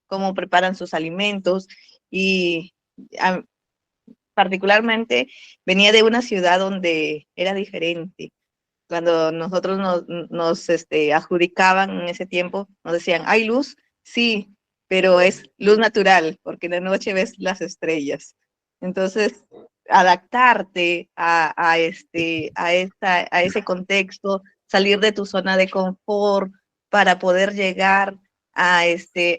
cómo preparan sus alimentos. Y particularmente venía de una ciudad donde era diferente. Cuando nosotros nos adjudicaban en ese tiempo, nos decían, ¿hay luz? Sí, pero es luz natural, porque en la noche ves las estrellas. Entonces, adaptarte a ese contexto, salir de tu zona de confort para poder llegar a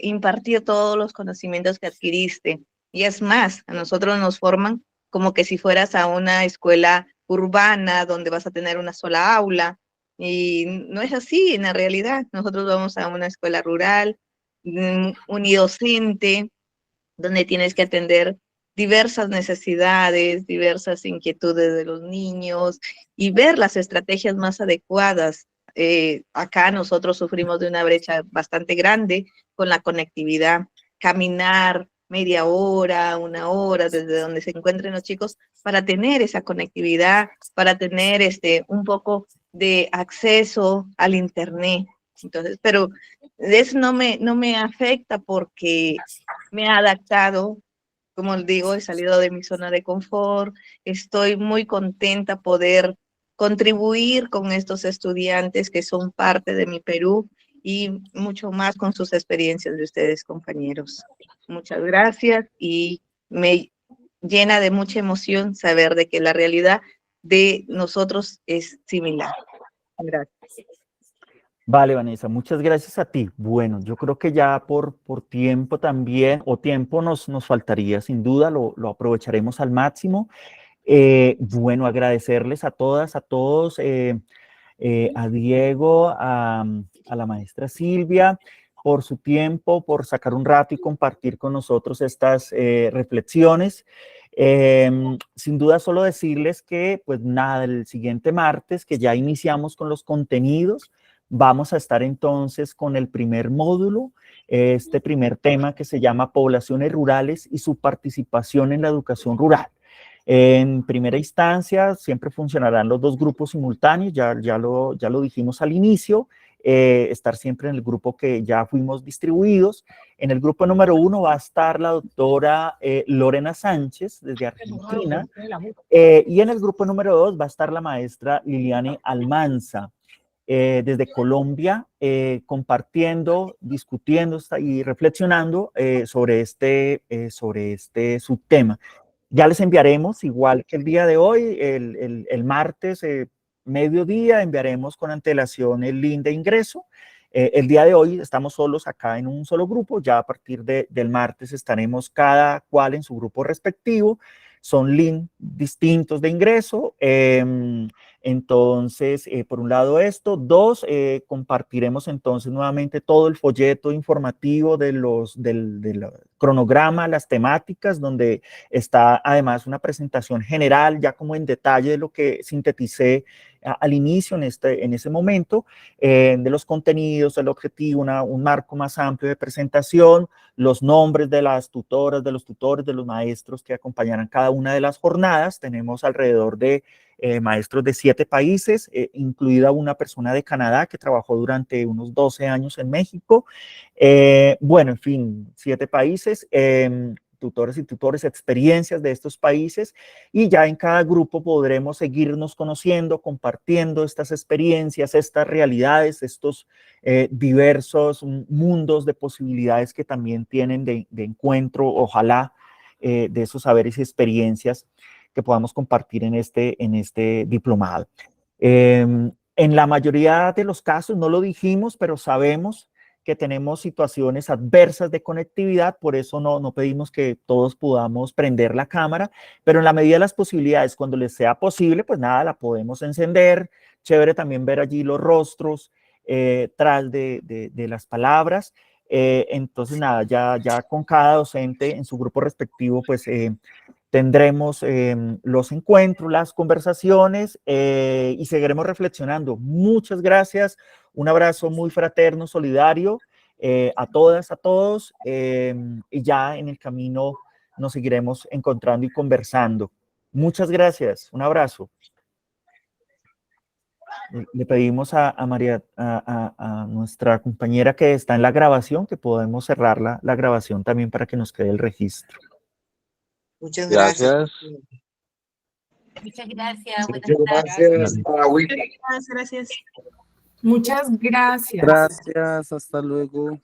impartir todos los conocimientos que adquiriste. Y es más, a nosotros nos forman como que si fueras a una escuela urbana donde vas a tener una sola aula, y no es así en la realidad. Nosotros vamos a una escuela rural, unidocente, donde tienes que atender diversas necesidades, diversas inquietudes de los niños y ver las estrategias más adecuadas. Acá nosotros sufrimos de una brecha bastante grande con la conectividad. Caminar media hora, una hora, desde donde se encuentren los chicos, para tener esa conectividad, para tener un poco de acceso al internet. Entonces, pero eso no me afecta porque me he adaptado. Como les digo, he salido de mi zona de confort, estoy muy contenta poder contribuir con estos estudiantes que son parte de mi Perú y mucho más con sus experiencias de ustedes, compañeros. Muchas gracias y me llena de mucha emoción saber de que la realidad de nosotros es similar. Gracias.
Vale, Vanessa, muchas gracias a ti. Bueno, yo creo que ya por tiempo también, o tiempo nos faltaría, sin duda, lo aprovecharemos al máximo. Bueno, agradecerles a todas, a todos, a Diego, a la maestra Silvia, por su tiempo, por sacar un rato y compartir con nosotros estas reflexiones. Sin duda, solo decirles que, pues nada, el siguiente martes, que ya iniciamos con los contenidos, vamos a estar entonces con el primer módulo, este primer tema que se llama Poblaciones Rurales y su participación en la educación rural. En primera instancia, siempre funcionarán los dos grupos simultáneos, ya lo dijimos al inicio, estar siempre en el grupo que ya fuimos distribuidos. En el grupo número 1 va a estar la doctora Lorena Sánchez, desde Argentina, y en el grupo número 2 va a estar la maestra Liliane Almanza, desde Colombia, compartiendo, discutiendo y reflexionando sobre este subtema. Ya les enviaremos, igual que el día de hoy, el martes, mediodía, enviaremos con antelación el link de ingreso. El día de hoy estamos solos acá en un solo grupo, ya a partir del martes estaremos cada cual en su grupo respectivo. Son links distintos de ingreso. Entonces, por un lado esto. 2, compartiremos entonces nuevamente todo el folleto informativo del cronograma, las temáticas, donde está además una presentación general, ya como en detalle de lo que sinteticé al inicio en ese momento, de los contenidos, el objetivo, un marco más amplio de presentación, los nombres de las tutoras, de los tutores, de los maestros que acompañarán cada una de las jornadas. Tenemos alrededor de maestros de 7 países, incluida una persona de Canadá que trabajó durante unos 12 años en México. Bueno, en fin, 7 países, tutores y tutores, experiencias de estos países, y ya en cada grupo podremos seguirnos conociendo, compartiendo estas experiencias, estas realidades, estos diversos mundos de posibilidades que también tienen de encuentro, ojalá, de esos saberes y experiencias que podamos compartir en este diplomado. En la mayoría de los casos, no lo dijimos, pero sabemos que tenemos situaciones adversas de conectividad, por eso no pedimos que todos podamos prender la cámara, pero en la medida de las posibilidades, cuando les sea posible, pues nada, la podemos encender. Chévere también ver allí los rostros tras de las palabras. Entonces nada, ya con cada docente en su grupo respectivo, pues tendremos los encuentros, las conversaciones y seguiremos reflexionando. Muchas gracias, un abrazo muy fraterno, solidario a todas, a todos, y ya en el camino nos seguiremos encontrando y conversando. Muchas gracias, un abrazo. Le pedimos a María, a nuestra compañera que está en la grabación, que podemos cerrar la grabación también para que nos quede el registro.
Muchas gracias.
Muchas gracias.
Muchas gracias.
Gracias.
Muchas gracias.
Gracias, hasta luego.